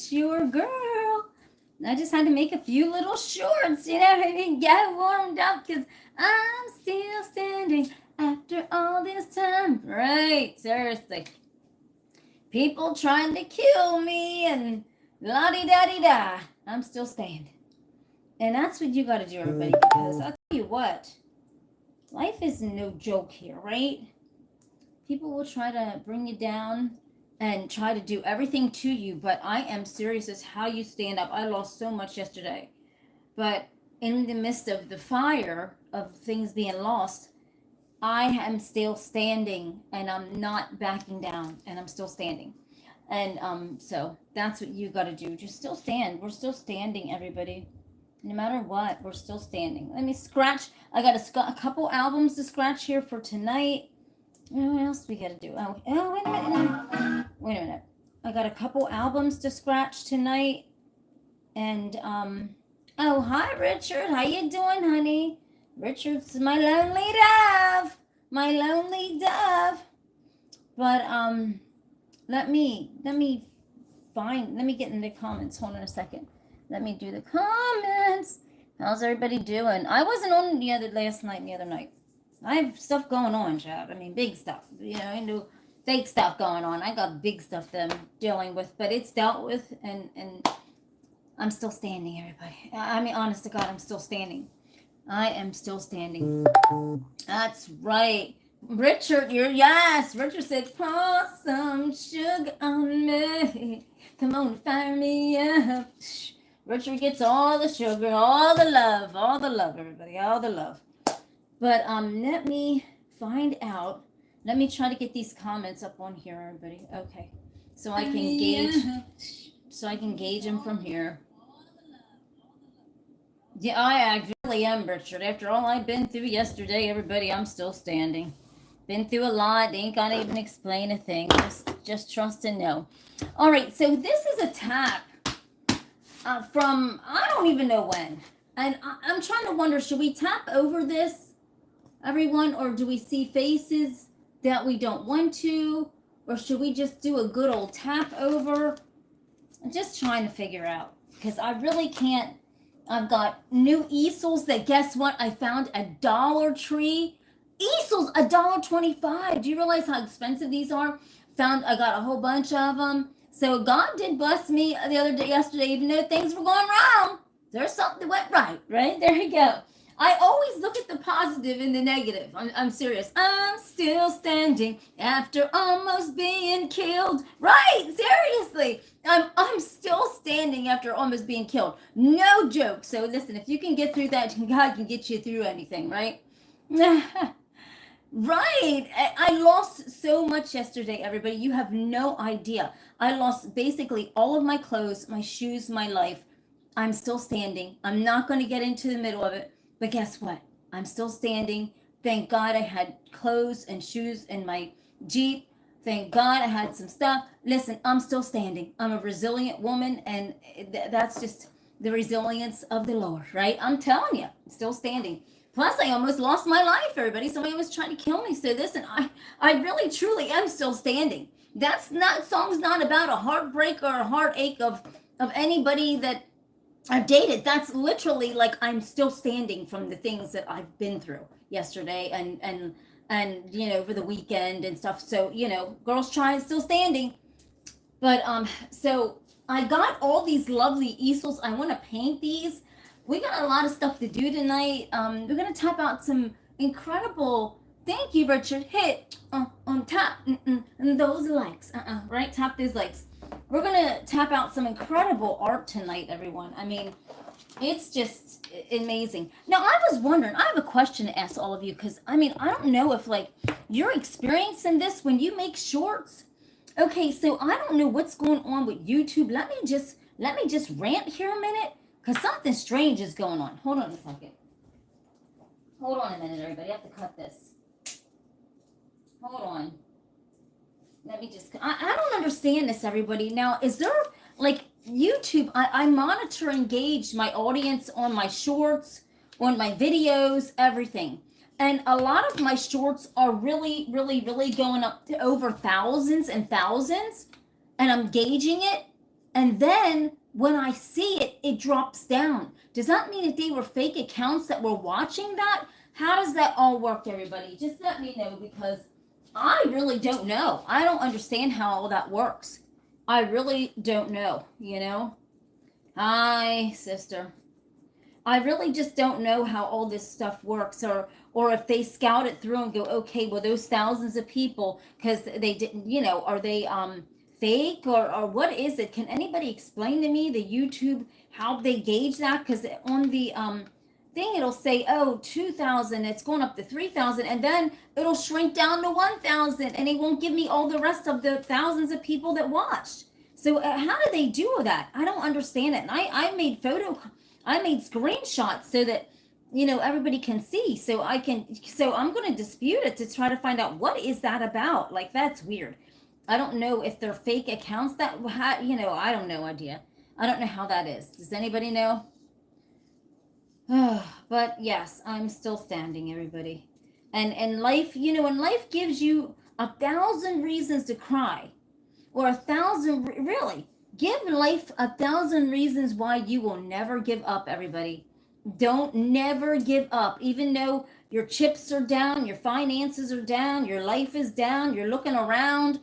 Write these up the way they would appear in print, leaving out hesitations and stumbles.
it's your girl. I just had to make a few little shorts, get warmed up because I'm still standing after all this time. Right, seriously. People trying to kill me and la-di-da-di-da. I'm still standing. And that's what you got to do, everybody, because I'll tell you what, life is no joke here, right? People will try to bring you down and try to do everything to you, but I am serious as how you stand up. I lost so much yesterday, but in the midst of the fire of things being lost, I am still standing and I'm not backing down and I'm still standing. And so that's what you got to do. Just still stand. We're still standing, everybody. No matter what, we're still standing. Let me scratch. I got a couple albums to scratch here for tonight. What else we gotta do? Oh, wait a minute. Wait a minute. I got a couple albums to scratch tonight. And, oh, hi, Richard. How you doing, honey? Richard's my lonely dove. My lonely dove. But, let me get in the comments. Hold on a second. Let me do the comments. How's everybody doing? I wasn't on the other night. I have stuff going on, child. I mean, big stuff. I do fake stuff going on. I got big stuff that I'm dealing with, but it's dealt with, and I'm still standing, everybody. I mean, honest to God, I'm still standing. I am still standing. That's right. Richard, Richard said, pour some sugar on me. Come on, fire me up. Richard gets all the sugar, all the love, everybody, all the love. But let me find out. Let me try to get these comments up on here, everybody. Okay, so I can gauge them from here. Yeah, I really am, Richard. After all I've been through yesterday, everybody, I'm still standing. Been through a lot. Ain't gonna even explain a thing. Just trust and know. All right, so this is a tap from I don't even know when, and I'm trying to wonder, should we tap over this, everyone, or do we see faces that we don't want to, or should we just do a good old tap over? I'm just trying to figure out, because I really can't. I've got new easels that, guess what, I found at Dollar Tree. Easels $1.25. Do you realize how expensive these are? I got a whole bunch of them. So God did bless me yesterday, even though things were going wrong. There's something that went right? There you go. I always look at the positive and the negative. I'm serious. I'm still standing after almost being killed. Right, seriously. I'm still standing after almost being killed. No joke. So listen, if you can get through that, God can get you through anything, right? Right. I lost so much yesterday, everybody. You have no idea. I lost basically all of my clothes, my shoes, my life. I'm still standing. I'm not going to get into the middle of it. But guess what? I'm still standing. Thank God I had clothes and shoes in my Jeep. Thank God I had some stuff. Listen, I'm still standing. I'm a resilient woman, and that's just the resilience of the Lord, right? I'm telling you, I'm still standing. Plus, I almost lost my life, everybody. Somebody was trying to kill me. So listen, I really, truly am still standing. Song's not about a heartbreak or a heartache of anybody that I've dated. That's literally like I'm still standing from the things that I've been through yesterday and over the weekend and stuff. So, girls trying, still standing. But so I got all these lovely easels. I want to paint these. We got a lot of stuff to do tonight. We're gonna tap out some incredible. Thank you, Richard. Hit on tap and those likes. Right, tap those likes. We're gonna tap out some incredible art tonight, everyone. I mean, it's just amazing. Now, I was wondering. I have a question to ask all of you, because I mean, I don't know if you're experiencing this when you make shorts. Okay, so I don't know what's going on with YouTube. Let me just rant here a minute. Because something strange is going on. Hold on a second. Hold on a minute, everybody. I have to cut this. Hold on. Let me just... I don't understand this, everybody. Now, is there, YouTube... I monitor and gauge my audience on my shorts, on my videos, everything. And a lot of my shorts are really, really, really going up to over thousands and thousands. And I'm gauging it. And then when I see it, it drops down. Does that mean that they were fake accounts that were watching that? How does that all work, everybody? Just let me know, because I really don't know. I don't understand how all that works. I really don't know, you know? Hi, sister. I really just don't know how all this stuff works, or if they scout it through and go, okay, well, those thousands of people, because they didn't, you know, are they fake, or what is it? Can anybody explain to me the YouTube, how they gauge that? Because on the thing, it'll say, oh, 2,000, it's going up to 3,000, and then it'll shrink down to 1,000, and it won't give me all the rest of the thousands of people that watched. So how do they do that? I don't understand it. And I made screenshots so that, you know, everybody can see. So I'm going to dispute it to try to find out what is that about. Like, that's weird. I don't know if they're fake accounts that, you know, I don't know idea. I don't know how that is. Does anybody know? But yes, I'm still standing, everybody. And life, you know, when life gives you 1,000 reasons to cry, or 1,000, really, give life 1,000 reasons why you will never give up, everybody. Don't never give up, even though your chips are down, your finances are down, your life is down, you're looking around,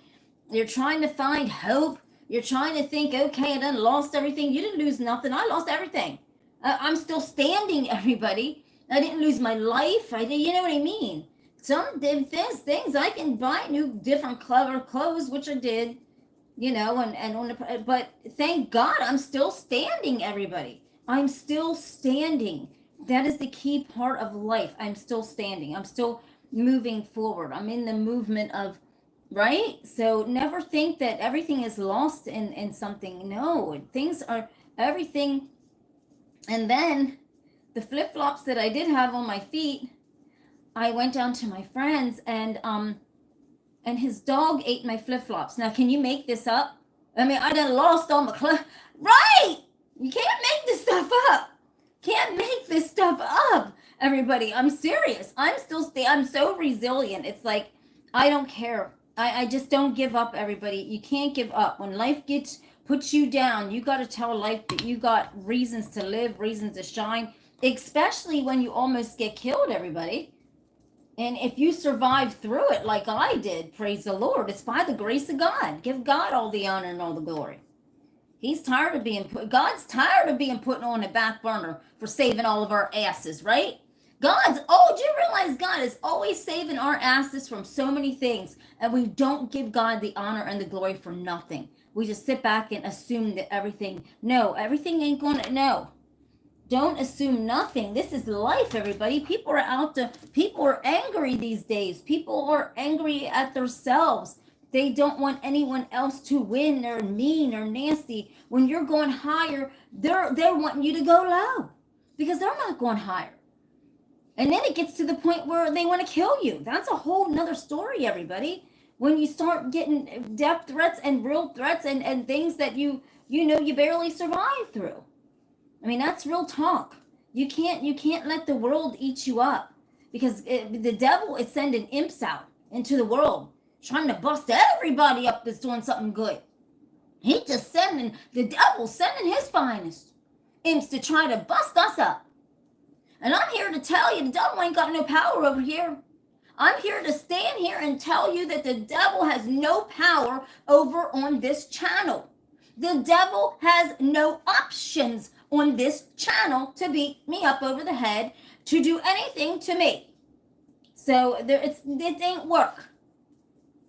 you're trying to find hope, you're trying to think, okay, I done lost everything. You didn't lose nothing. I lost everything. I'm still standing, everybody. I didn't lose my life. You know what I mean? Some things I can buy new, different, clever clothes, which I did. You know, but thank God I'm still standing, everybody. I'm still standing. That is the key part of life. I'm still standing. I'm still moving forward. I'm in the movement of, right? So never think that everything is lost in something. No, things are everything. And then the flip-flops that I did have on my feet, I went down to my friend's, and his dog ate my flip-flops. Now, can you make this up? I mean, I done lost all my right! You can't make this stuff up. Can't make this stuff up, everybody. I'm serious. I'm so resilient. It's like, I don't care. I just don't give up, everybody. You can't give up. When life puts you down, you got to tell life that you got reasons to live, reasons to shine, especially when you almost get killed, everybody. And if you survive through it like I did, praise the Lord, it's by the grace of God. Give God all the honor and all the glory. God's tired of being put on the back burner for saving all of our asses, right? Do you realize God is always saving our asses from so many things, and we don't give God the honor and the glory for nothing. We just sit back and assume that everything ain't gonna, no. Don't assume nothing. This is life, everybody. People are angry these days. People are angry at themselves. They don't want anyone else to win. They're mean or nasty. When you're going higher, they're wanting you to go low because they're not going higher. And then it gets to the point where they want to kill you. That's a whole nother story, everybody. When you start getting death threats and real threats and things that you barely survive through. I mean, that's real talk. You can't let the world eat you up, because the devil is sending imps out into the world, trying to bust everybody up that's doing something good. The devil's sending his finest imps to try to bust us up. And I'm here to tell you, the devil ain't got no power over here. I'm here to stand here and tell you that the devil has no power over on this channel. The devil has no options on this channel to beat me up over the head, to do anything to me. So it ain't work.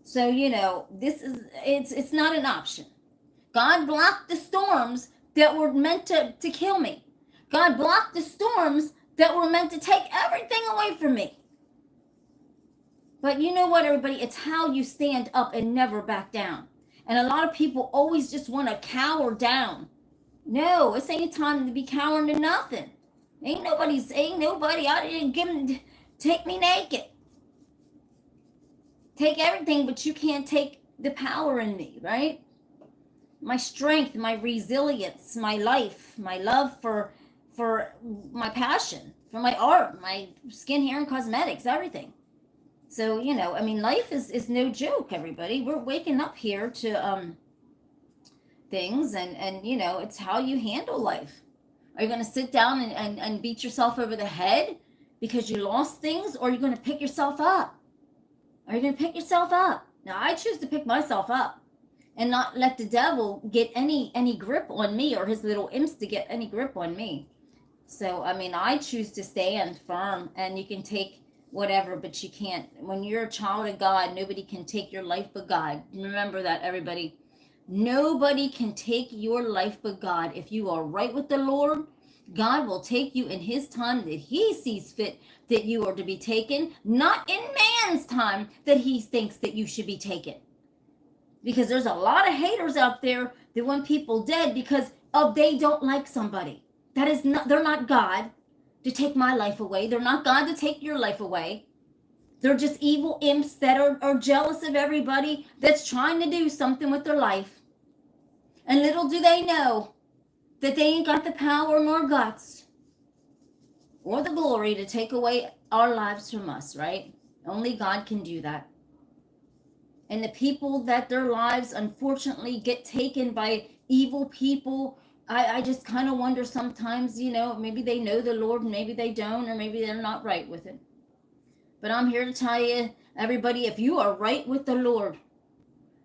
So, it's not an option. God blocked the storms that were meant to kill me. God blocked the storms that were meant to take everything away from me. But you know what, everybody? It's how you stand up and never back down. And a lot of people always just want to cower down. No, this ain't a time to be cowering to nothing. Ain't nobody. I didn't give them. Take me naked. Take everything, but you can't take the power in me, right? My strength, my resilience, my life, my love for my passion, for my art, my skin, hair, and cosmetics, everything. So, life is no joke, everybody. We're waking up here to things, and you know, it's how you handle life. Are you going to sit down and beat yourself over the head because you lost things, or are you going to pick yourself up? Are you going to pick yourself up? Now, I choose to pick myself up and not let the devil get any grip on me, or his little imps to get any grip on me. So, I mean, I choose to stand firm, and you can take whatever, but you can't. When you're a child of God, nobody can take your life but God. Remember that, everybody. Nobody can take your life but God. If you are right with the Lord, God will take you in his time that he sees fit that you are to be taken, not in man's time that he thinks that you should be taken. Because there's a lot of haters out there that want people dead because of they don't like somebody. That is not, they're not God to take my life away. They're not God to take your life away. They're just evil imps that are jealous of everybody that's trying to do something with their life. And little do they know that they ain't got the power nor guts or the glory to take away our lives from us, right? Only God can do that. And the people that their lives unfortunately get taken by evil people, I just kind of wonder sometimes, you know, maybe they know the Lord, maybe they don't, or maybe they're not right with it. But I'm here to tell you, everybody, if you are right with the Lord,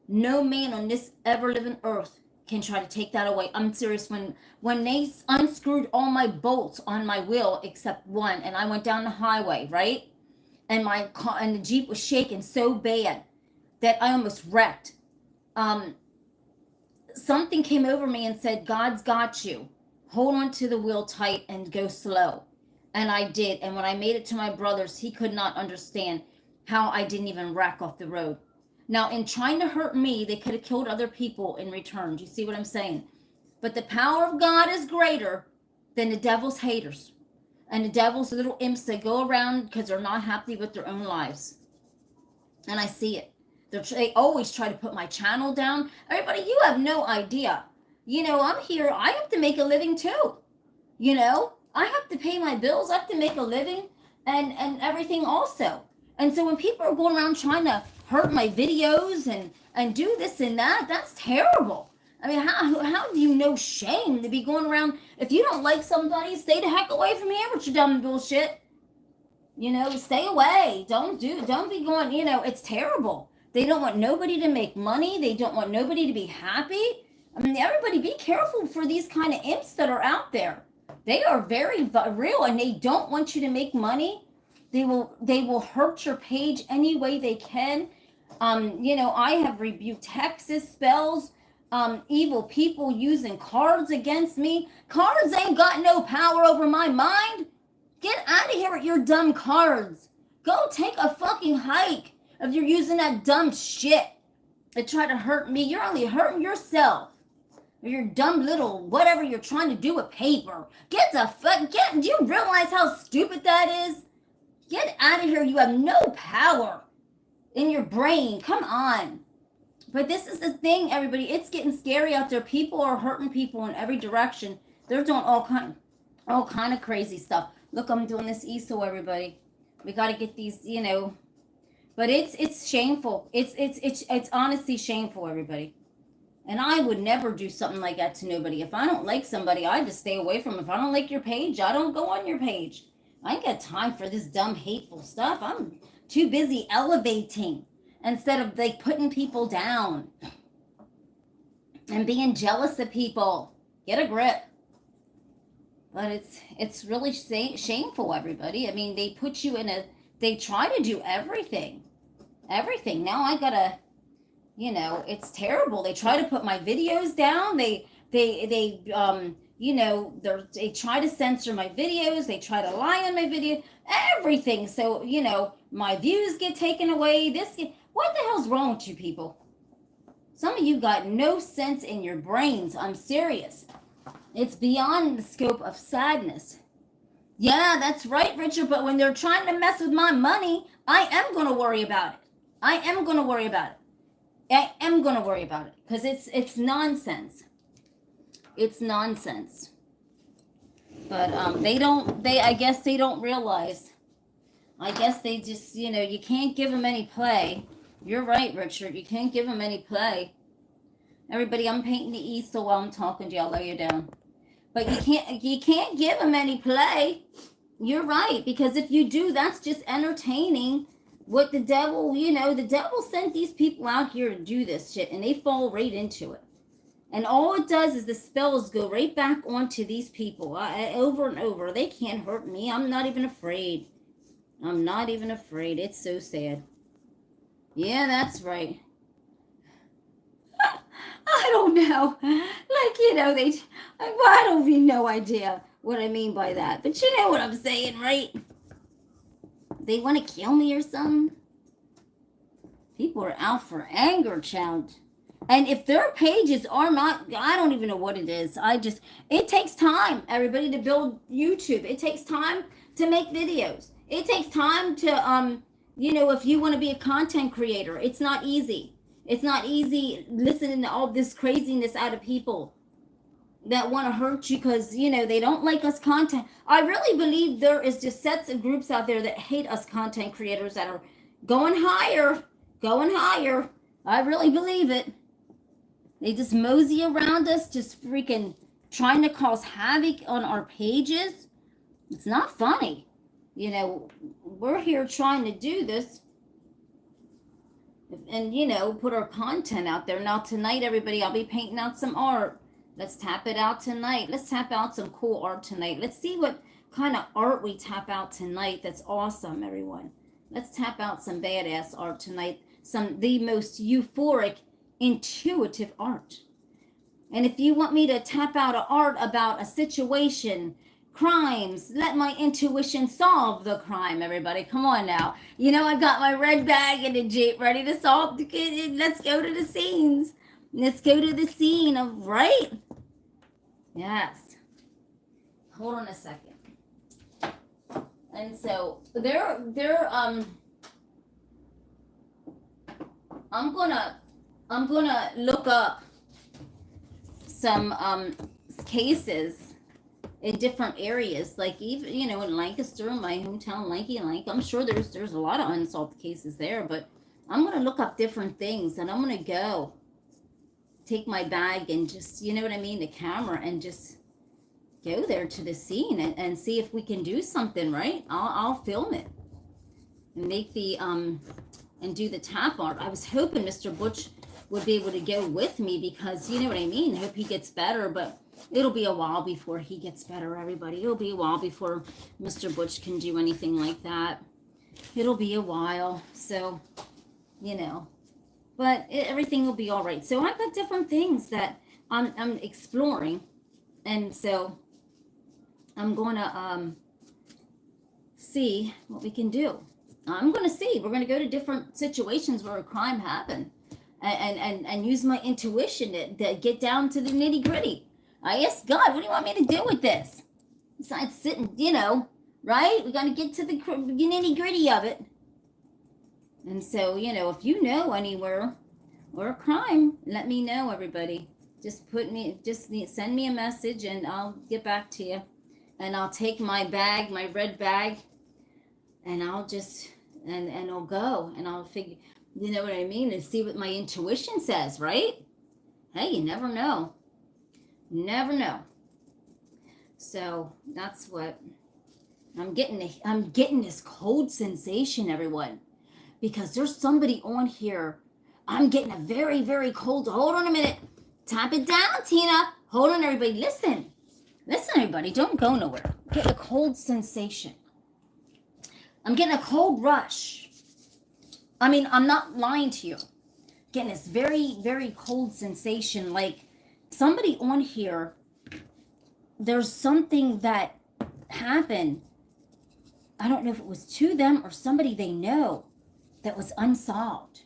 no man on this ever-living earth can try to take that away. I'm serious. When they unscrewed all my bolts on my wheel except one, and I went down the highway, right? And my car and the Jeep was shaking so bad that I almost wrecked. Something came over me and said, God's got you. Hold on to the wheel tight and go slow. And I did. And when I made it to my brother's, he could not understand how I didn't even wreck off the road. Now, in trying to hurt me, they could have killed other people in return. Do you see what I'm saying? But the power of God is greater than the devil's haters and the devil's little imps that go around because they're not happy with their own lives. And I see it. They always try to put my channel down. Everybody, you have no idea. You know, I'm here. I have to make a living too. You know, I have to pay my bills. I have to make a living and everything also. And so when people are going around trying to hurt my videos and do this and that, that's terrible. I mean, how do you know shame to be going around? If you don't like somebody, stay the heck away from here with your dumb bullshit. You know, stay away. Don't be going, you know, it's terrible. They don't want nobody to make money. They don't want nobody to be happy. I mean, everybody be careful for these kind of imps that are out there. They are very real, and they don't want you to make money. They will hurt your page any way they can. You know, I have rebuked hexes, spells, evil people using cards against me. Cards ain't got no power over my mind. Get out of here with your dumb cards. Go take a fucking hike. If you're using that dumb shit to try to hurt me, you're only hurting yourself. Or your dumb little whatever you're trying to do with paper. Do you realize how stupid that is? Get out of here. You have no power in your brain. Come on. But this is the thing, everybody. It's getting scary out there. People are hurting people in every direction. They're doing all kind of crazy stuff. Look, I'm doing this easel, everybody. We got to get these, you know. But it's shameful. It's honestly shameful, everybody. And I would never do something like that to nobody. If I don't like somebody, I just stay away from them. If I don't like your page, I don't go on your page. I ain't got time for this dumb, hateful stuff. I'm too busy elevating instead of like putting people down and being jealous of people. Get a grip. But it's really shameful, everybody. I mean, they put you in they try to do everything. Now I gotta, you know, it's terrible. They try to put my videos down. They you know, they try to censor my videos. They try to lie on my video. Everything. So, you know, my views get taken away. What the hell's wrong with you people? Some of you got no sense in your brains. I'm serious. It's beyond the scope of sadness. Yeah, that's right, Richard. But when they're trying to mess with my money, I am going to worry about it. I am going to worry about it because it's nonsense. It's nonsense. But I guess they don't realize. I guess they just, you know, you can't give them any play. You're right, Richard. You can't give them any play. Everybody, I'm painting the east, so while I'm talking to you, I'll lay you down. But you can't give them any play. You're right, because if you do, that's just entertaining. What the devil, the devil sent these people out here to do this shit, and they fall right into it. And all it does is the spells go right back onto these people over and over. They can't hurt me. I'm not even afraid. I'm not even afraid. It's so sad. Yeah, that's right. I don't know. I don't even no idea what I mean by that. But you know what I'm saying, right? They want to kill me or something. People are out for anger, child. And if their pages are not, I don't even know what it is. It takes time, everybody, to build YouTube. It takes time to make videos. It takes time to, if you want to be a content creator, it's not easy. It's not easy listening to all this craziness out of people that want to hurt you because, they don't like us content. I really believe there is just sets of groups out there that hate us content creators that are going higher. I really believe it. They just mosey around us, just freaking trying to cause havoc on our pages. It's not funny. We're here trying to do this and, put our content out there. Now, tonight, everybody, I'll be painting out some art. Let's tap it out tonight. Let's tap out some cool art tonight. Let's see what kind of art we tap out tonight. That's awesome, everyone. Let's tap out some badass art tonight. The most euphoric, intuitive art. And if you want me to tap out an art about a situation, crimes, let my intuition solve the crime, everybody. Come on now. I've got my red bag in the Jeep ready to solve the kid. Let's go to the scenes. Let's go to the scene of, right? Yes. Hold on a second. And so I'm gonna look up some cases in different areas, like even in Lancaster, my hometown, Lanky. I'm sure there's a lot of unsolved cases there, but I'm gonna look up different things, and I'm gonna go take my bag and just the camera, and just go there to the scene and see if we can do something, right? I'll film it and make the and do the tap art. I was hoping Mr. Butch would be able to go with me because you know what I mean. I hope he gets better, but it'll be a while before he gets better, everybody. It'll be a while before Mr. Butch can do anything like that. It'll be a while, so but everything will be all right. So I've got different things that I'm exploring, and so I'm going to see what we can do. I'm going to see. We're going to go to different situations where a crime happened, and use my intuition to get down to the nitty gritty. I asked God, what do you want me to do with this? Besides sitting, right? We got to get to the nitty gritty of it. And so, if you know anywhere or a crime, let me know, everybody. Just send me a message and I'll get back to you. And I'll take my bag, my red bag, and I'll just, and I'll go and I'll figure, you know what I mean? And see what my intuition says, right? Hey, you never know. Never know. So that's what I'm getting this cold sensation, everyone. Because there's somebody on here. I'm getting a very, very cold. Hold on a minute. Tap it down, Tina. Hold on, everybody. Listen, everybody. Don't go nowhere. I'm getting a cold sensation. I'm getting a cold rush. I mean, I'm not lying to you. Getting this very, very cold sensation. Like somebody on here, there's something that happened. I don't know if it was to them or somebody they know that was unsolved.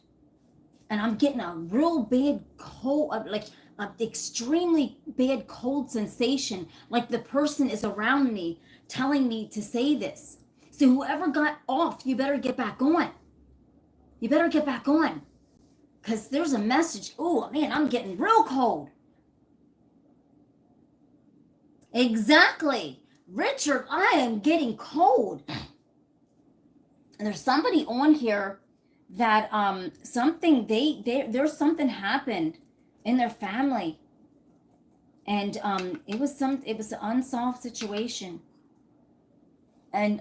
And I'm getting a real bad cold, like an extremely bad cold sensation, like the person is around me telling me to say this. So whoever got off, you better get back on. You better get back on. Because there's a message. Oh, man, I'm getting real cold. Exactly. Richard, I am getting cold. And there's somebody on here that there's something happened in their family. And it was an unsolved situation. And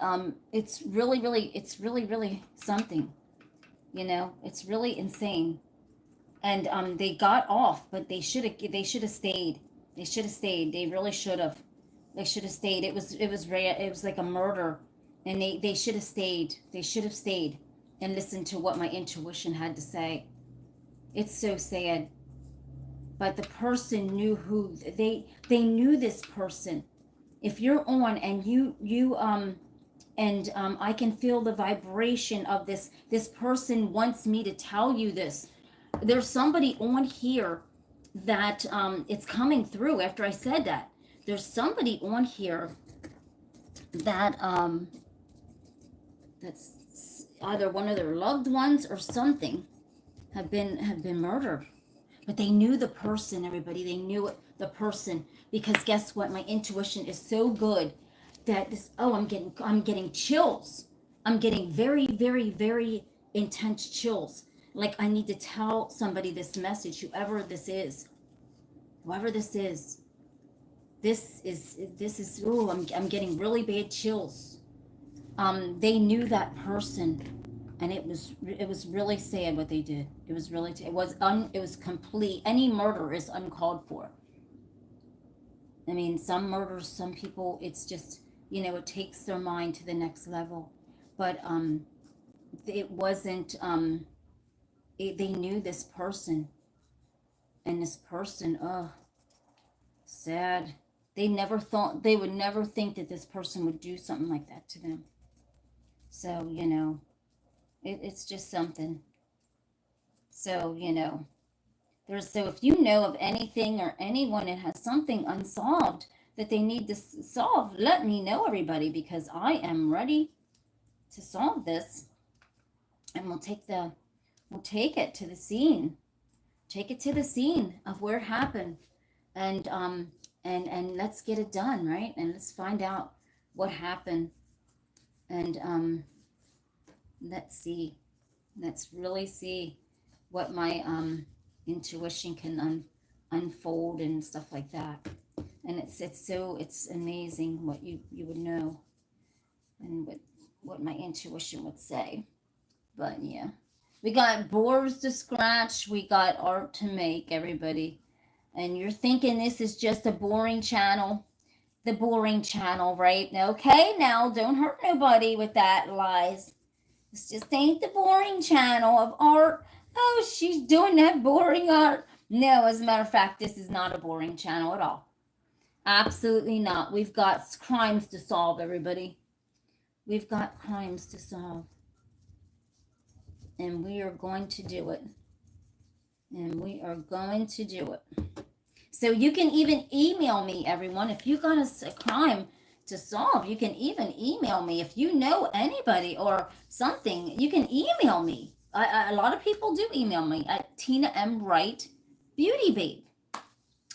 it's really, really something, you know, it's really insane. And they got off, but they should have stayed. They should have stayed. They really should have. They should have stayed. It was like a murder, and they should have stayed. They should have stayed and listened to what my intuition had to say. It's so sad. But the person knew who they knew this person. If you're on and I can feel the vibration of this person wants me to tell you this. There's somebody on here that it's coming through after I said that. There's somebody on here that that's either one of their loved ones or something have been murdered. But they knew the person, everybody. They knew it, the person, because guess what? My intuition is so good that this. Oh, I'm getting chills. I'm getting very, very, very intense chills. Like I need to tell somebody this message, whoever this is. This is. Oh, I'm getting really bad chills. They knew that person. And it was really sad what they did. It was really it was complete. Any murder is uncalled for. I mean, some murders, some people, it's just, you know, it takes their mind to the next level. But it wasn't. They knew this person, and this person, oh, sad. They would never think that this person would do something like that to them. So, you know. It's just something. So, you know, so if you know of anything or anyone that has something unsolved that they need to solve, let me know, everybody, because I am ready to solve this. And we'll take it to the scene. Take it to the scene of where it happened. And let's get it done, right? And let's find out what happened. And let's really see what my intuition can unfold and stuff like that. And it's amazing what you would know and what my intuition would say. But yeah, we got boards to scratch, we got art to make, everybody. And you're thinking this is just a boring channel. The boring channel, right? Okay, now don't hurt nobody with that, lies. This just ain't the boring channel of art. Oh, she's doing that boring art. No, as a matter of fact, this is not a boring channel at all. Absolutely not. We've got crimes to solve, everybody. We've got crimes to solve. And we are going to do it. And we are going to do it. So you can even email me, everyone. If you got a crime to solve, you can even email me. If you know anybody or something, you can email me. A lot of people do email me at tinamwrightbeautybabe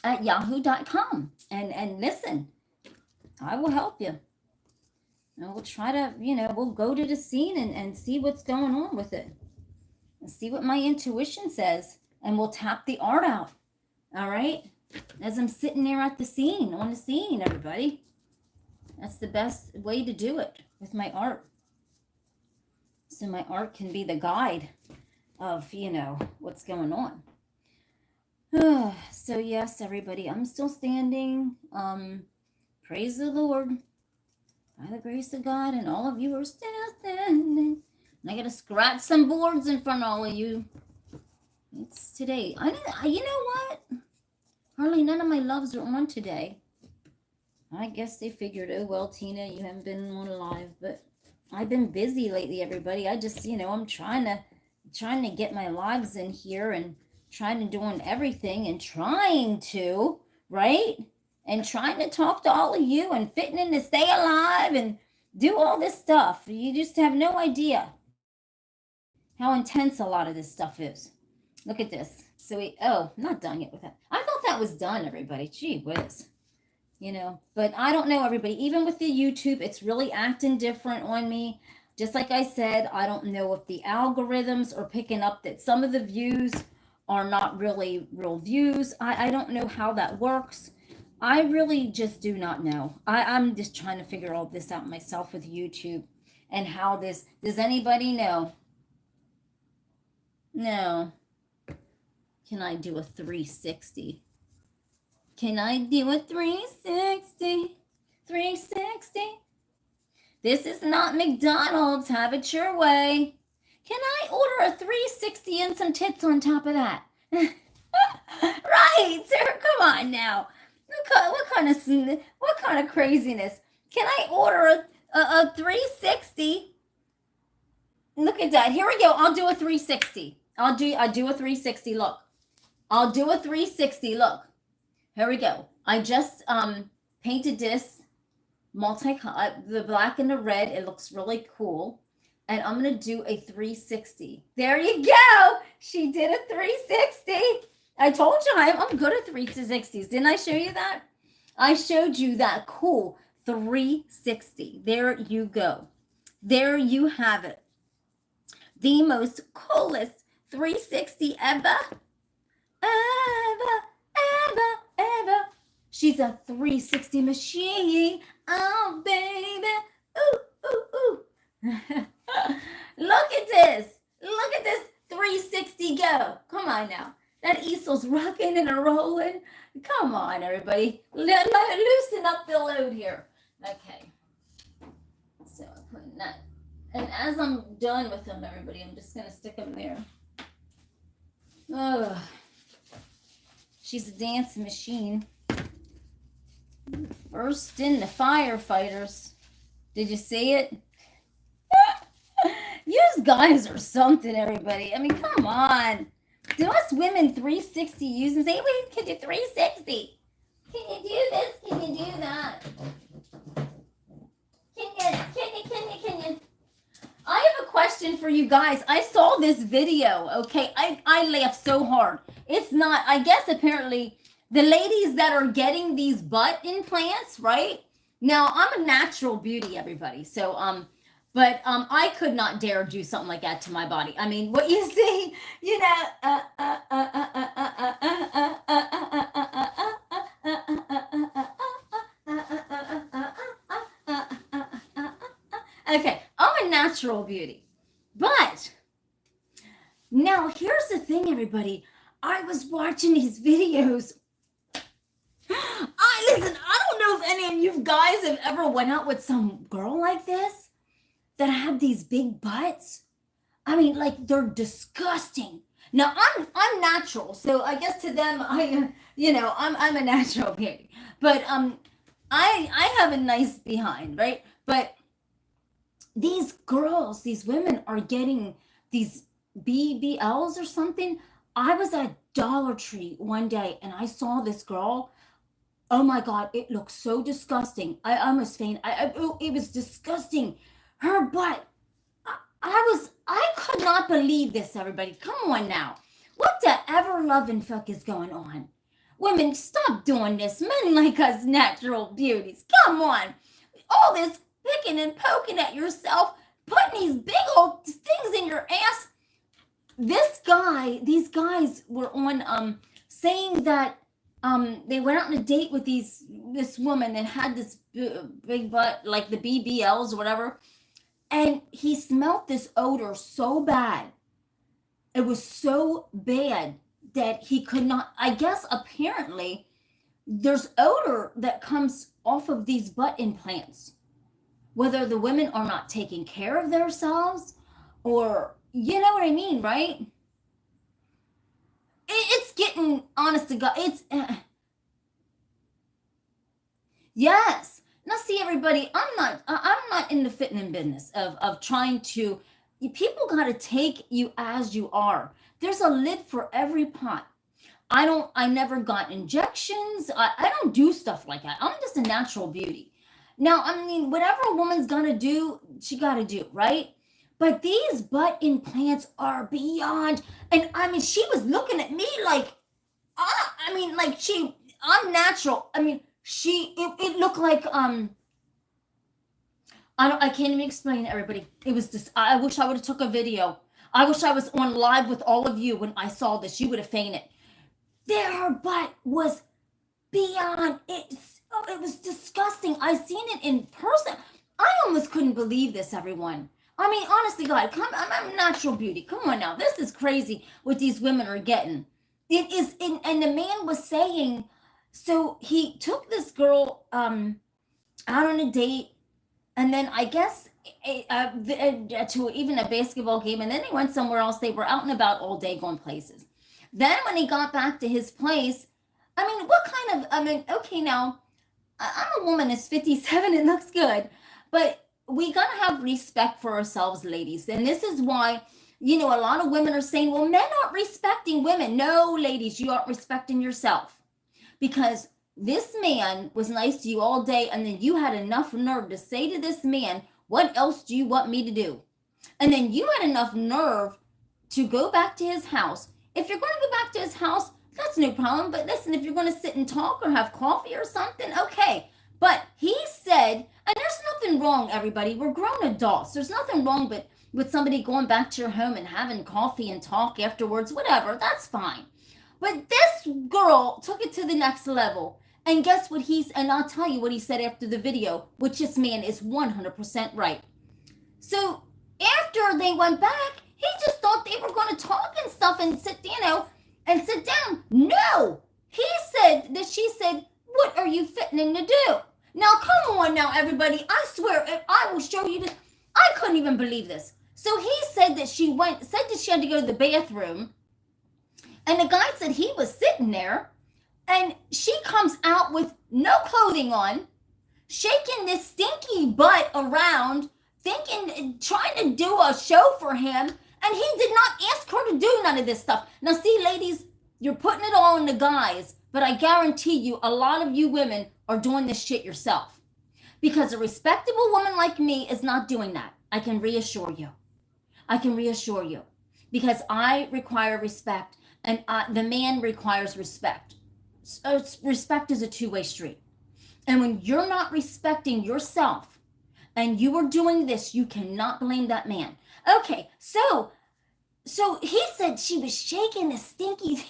at yahoo.com. And listen, I will help you. And we'll try to, we'll go to the scene and see what's going on with it. And see what my intuition says. And we'll tap the art out. All right? As I'm sitting there at the scene, on the scene, everybody. That's the best way to do it with my art. So my art can be the guide of, what's going on. So yes, everybody, I'm still standing. Praise the Lord. By the grace of God, and all of you are still standing. And I got to scratch some boards in front of all of you. It's today. You know what? Hardly none of my loves are on today. I guess they figured, oh, well, Tina, you haven't been on live, but I've been busy lately, everybody. I just, I'm trying to get my lives in here and trying to doing everything and trying to, right? And trying to talk to all of you and fitting in to stay alive and do all this stuff. You just have no idea how intense a lot of this stuff is. Look at this. So not done yet with that. I thought that was done, everybody. Gee whiz. But I don't know, everybody. Even with the YouTube, it's really acting different on me. Just like I said, I don't know if the algorithms are picking up that some of the views are not really real views. I don't know how that works. I really just do not know. I'm just trying to figure all this out myself with YouTube and how this, does anybody know? No. Can I do a 360? Can I do a 360? 360? This is not McDonald's. Have it your way. Can I order a 360 and some tits on top of that? Right, sir. Come on now. What kind of craziness? Can I order a 360? Look at that. Here we go. I'll do a 360. I'll do a 360. Look. I'll do a 360. Look. Here we go. I just painted this the black and the red. It looks really cool. And I'm going to do a 360. There you go. She did a 360. I told you I'm good at 360s. Didn't I show you that? I showed you that cool 360. There you go. There you have it. The most coolest 360 ever. Ever. She's a 360 machine. Oh, baby. Ooh. Look at this. Look at this 360 go. Come on now. That easel's rocking and rolling. Come on, everybody. Loosen up the load here. Okay. So I'm putting that. And as I'm done with them, everybody, I'm just going to stick them there. Oh. She's a dance machine. First in the firefighters. Did you see it? You guys are something, everybody. I mean, come on. Do us women 360 use and say, wait, can you 360? Can you do this? Can you do that? Can you? I have a question for you guys. I saw this video, okay? I laughed so hard. It's not, I guess apparently the ladies that are getting these butt implants, right? Now, I'm a natural beauty, everybody. So, but I could not dare do something like that to my body. I mean, what you see, you know, okay, I'm a natural beauty. But now here's the thing, everybody. I was watching these videos. Listen, I don't know if any of you guys have ever went out with some girl like this that had these big butts. I mean, like, they're disgusting. Now, I'm natural, so I guess to them, I'm a natural beauty. But I have a nice behind, right? But these girls, these women are getting these BBLs or something. I was at Dollar Tree one day and I saw this girl. Oh my God, it looked so disgusting. I almost fainted. It was disgusting. Her butt. I could not believe this, everybody. Come on now. What the ever-loving fuck is going on? Women, stop doing this. Men like us natural beauties. Come on. All this picking and poking at yourself, putting these big old things in your ass. These guys were on saying that they went out on a date with this woman and had this big butt, like the BBLs or whatever. And he smelled this odor so bad. It was so bad that he could not, I guess apparently there's odor that comes off of these butt implants. Whether the women are not taking care of themselves or, you know what I mean, right? It's getting, honest to God, it's, yes. Now, see, everybody, I'm not in the fitness business of trying to, people got to take you as you are. There's a lid for every pot. I never got injections. I don't do stuff like that. I'm just a natural beauty. Now, I mean, whatever a woman's gonna do, she gotta do, right? But these butt implants are beyond, and I mean, she was looking at me like, I'm natural. I mean, it looked like, I can't even explain it, everybody. It was this, I wish I would have took a video. I wish I was on live with all of you when I saw this. You would have fainted. Her butt was beyond it. Oh, it was disgusting. I seen it in person. I almost couldn't believe this, everyone. I mean, honestly, God, I'm natural beauty. Come on now. This is crazy what these women are getting. It is, and the man was saying, so he took this girl out on a date, and then I guess to even a basketball game, and then he went somewhere else. They were out and about all day going places. Then when he got back to his place, I mean, what kind of, I mean, okay, now, I'm a woman that's 57 and looks good, but we got to have respect for ourselves, ladies. And this is why, you know, a lot of women are saying, well, men aren't respecting women. No, ladies, you aren't respecting yourself. Because this man was nice to you all day, and then you had enough nerve to say to this man, what else do you want me to do? And then you had enough nerve to go back to his house. If you're going to go back to his house, that's no problem. But listen, if you're going to sit and talk or have coffee or something, okay. But he said, and there's nothing wrong, everybody. We're grown adults. There's nothing wrong with somebody going back to your home and having coffee and talk afterwards, whatever. That's fine. But this girl took it to the next level. And guess what and I'll tell you what he said after the video, which this man is 100% right. So after they went back, he just thought they were going to talk and stuff and sit, you know, and sit down. No, he said that she said, what are you fitting to do? Now, come on now, everybody. I swear, I will show you this. I couldn't even believe this. So he said that she had to go to the bathroom. And the guy said he was sitting there. And she comes out with no clothing on, shaking this stinky butt around, trying to do a show for him. And he did not ask her to do none of this stuff. Now, see, ladies, you're putting it all on the guys, but I guarantee you a lot of you women are doing this shit yourself. Because a respectable woman like me is not doing that. I can reassure you. Because I require respect, and the man requires respect. So respect is a two-way street. And when you're not respecting yourself and you are doing this, you cannot blame that man. Okay, so he said she was shaking the stinky.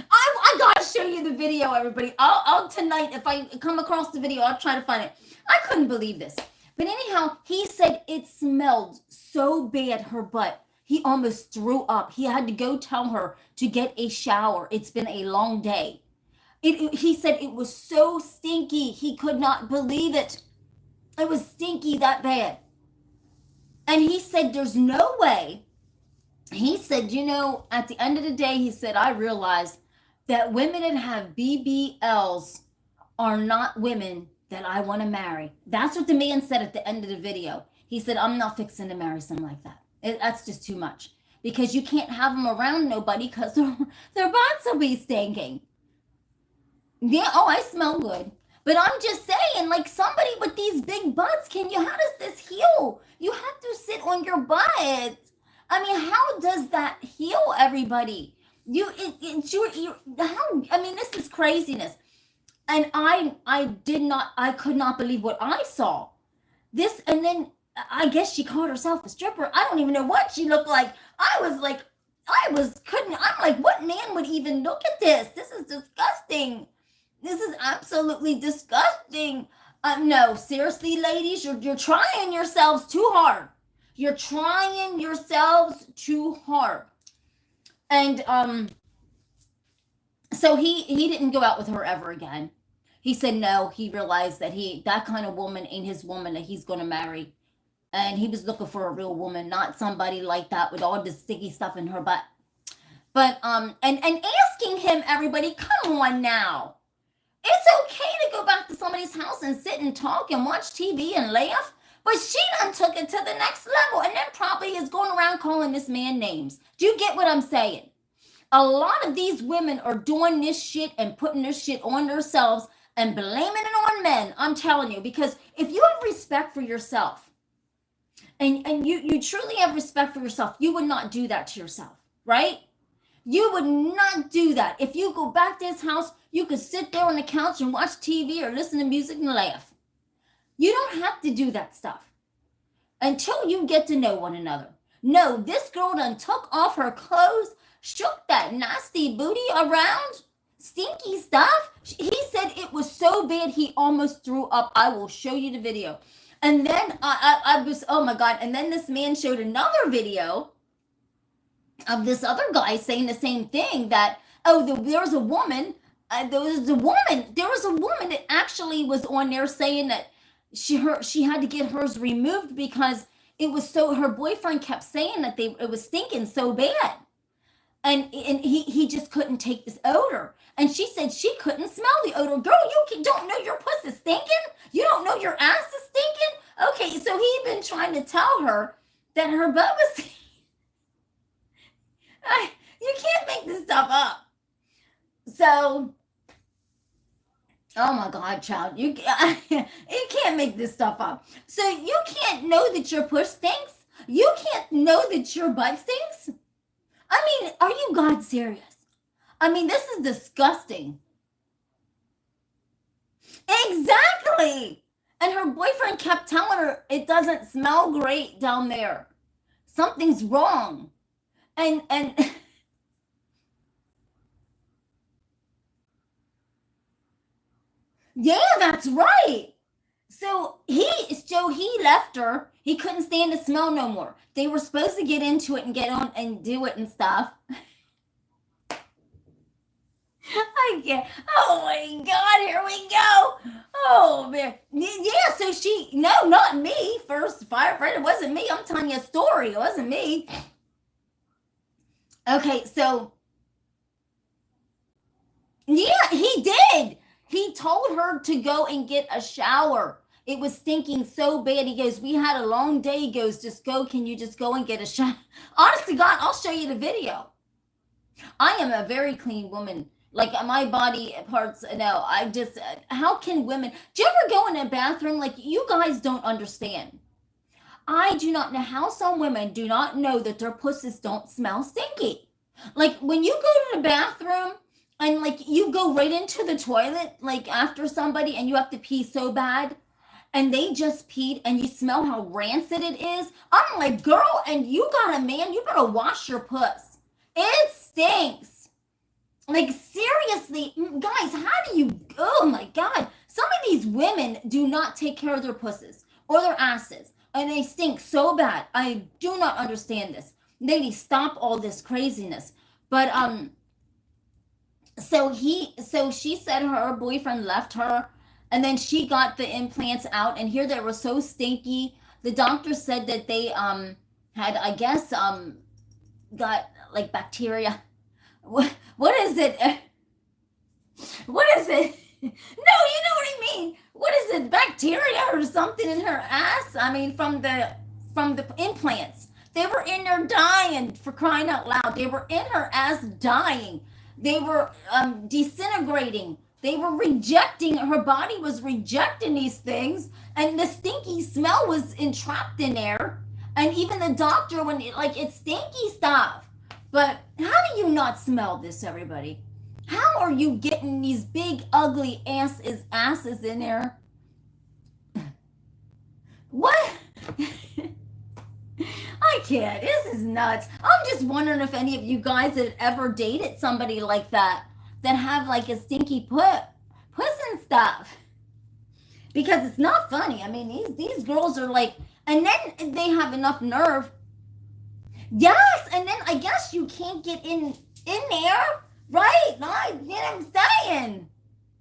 I gotta show you the video, everybody. I'll tonight, if I come across the video, I'll try to find it. I couldn't believe this. But anyhow, he said it smelled so bad, her butt. He almost threw up. He had to go tell her to get a shower. It's been a long day. He said it was so stinky. He could not believe it. It was stinky that bad. And he said, there's no way. He said, you know, at the end of the day, he said, I realized that women that have BBLs are not women that I want to marry. That's what the man said at the end of the video. He said, I'm not fixing to marry someone like that. That's just too much. Because you can't have them around nobody because their butts will be stinking. Yeah, oh, I smell good. But I'm just saying, like, somebody with these big butts, how does this heal? You have to sit on your butt. I mean, how does that heal, everybody? This is craziness. And I could not believe what I saw. This, and then I guess she called herself a stripper. I don't even know what she looked like. I'm like, what man would even look at this? This is disgusting. This is absolutely disgusting. No, seriously, ladies, you're trying yourselves too hard. You're trying yourselves too hard. And so he didn't go out with her ever again. He said no. He realized that that kind of woman ain't his woman that he's going to marry. And he was looking for a real woman, not somebody like that with all this sticky stuff in her butt. But and asking him, everybody, come on now. It's okay to go back to somebody's house and sit and talk and watch TV and laugh, but she done took it to the next level and then probably is going around calling this man names. Do you get what I'm saying? A lot of these women are doing this shit and putting this shit on themselves and blaming it on men. I'm telling you, because if you have respect for yourself and you truly have respect for yourself, you would not do that to yourself, right? You would not do that. If you go back to his house, you could sit there on the couch and watch TV or listen to music and laugh. You don't have to do that stuff until you get to know one another. No, this girl done took off her clothes, shook that nasty booty around, stinky stuff. He said it was so bad he almost threw up. I will show you the video. And then I was, oh my God. And then this man showed another video of this other guy saying the same thing, that, oh, there was a woman that actually was on there saying that she had to get hers removed because it was so, her boyfriend kept saying that it was stinking so bad. And he just couldn't take this odor. And she said she couldn't smell the odor. Girl, you don't know your puss is stinking? You don't know your ass is stinking? Okay, so he'd been trying to tell her that her butt was... You can't make this stuff up. So, oh my God, child, you can't make this stuff up. So you can't know that your puss stinks? You can't know that your butt stinks? I mean, are you God serious? I mean, this is disgusting. Exactly. And her boyfriend kept telling her it doesn't smell great down there. Something's wrong. And yeah, that's right. So he left her. He couldn't stand the smell no more. They were supposed to get into it and get on and do it and stuff. I can't. Oh my God, here we go. Oh man. Yeah, so no, not me. First firefighter, it wasn't me. I'm telling you a story. It wasn't me. Okay, so yeah, he did. He told her to go and get a shower. It was stinking so bad. He goes, we had a long day. He goes, can you just go and get a shower? Honest to God, I'll show you the video. I am a very clean woman. Like my body parts, no, how can women, do you ever go in a bathroom? Like you guys don't understand. I do not know how some women do not know that their pussies don't smell stinky. Like when you go to the bathroom, and like you go right into the toilet, like after somebody, and you have to pee so bad, and they just peed, and you smell how rancid it is. I'm like, girl, and you got a man, you better wash your puss. It stinks. Like seriously, guys, how do you, oh my God. Some of these women do not take care of their pusses or their asses, and they stink so bad. I do not understand this. Ladies, stop all this craziness. But, so she said her boyfriend left her, and then she got the implants out, and here they were so stinky. The doctor said that they had, I guess, got like bacteria. What is it? What is it? No, you know what I mean. What is it? Bacteria or something in her ass? I mean, from the implants. They were in there dying, for crying out loud. They were in her ass dying. They were disintegrating. They were rejecting, her body was rejecting these things, and the stinky smell was entrapped in there. And even the doctor, when it's stinky stuff. But how do you not smell this, everybody? How are you getting these big, ugly asses in there? What? I can't. This is nuts. I'm just wondering if any of you guys had ever dated somebody like that have like a stinky puss and stuff. Because it's not funny. I mean, these girls are like, and then they have enough nerve. Yes, and then I guess you can't get in there, right? You know what I'm saying?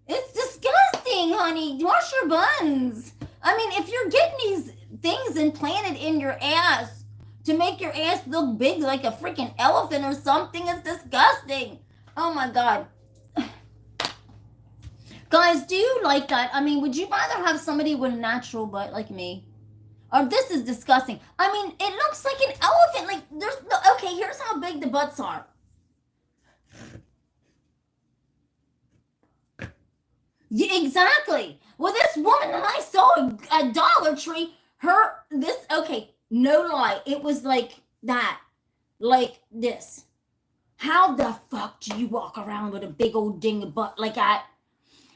It's disgusting, honey. Wash your buns. I mean, if you're getting these things implanted in your ass to make your ass look big like a freaking elephant or something, it's disgusting. Oh my God. Guys, do you like that? I mean, would you rather have somebody with a natural butt like me? Or this is disgusting. I mean, it looks like an elephant. Like there's no, okay, here's how big the butts are. Yeah, exactly. Well, this woman that I saw at Dollar Tree, okay, no lie, it was like that, like this. How the fuck do you walk around with a big old ding butt like that?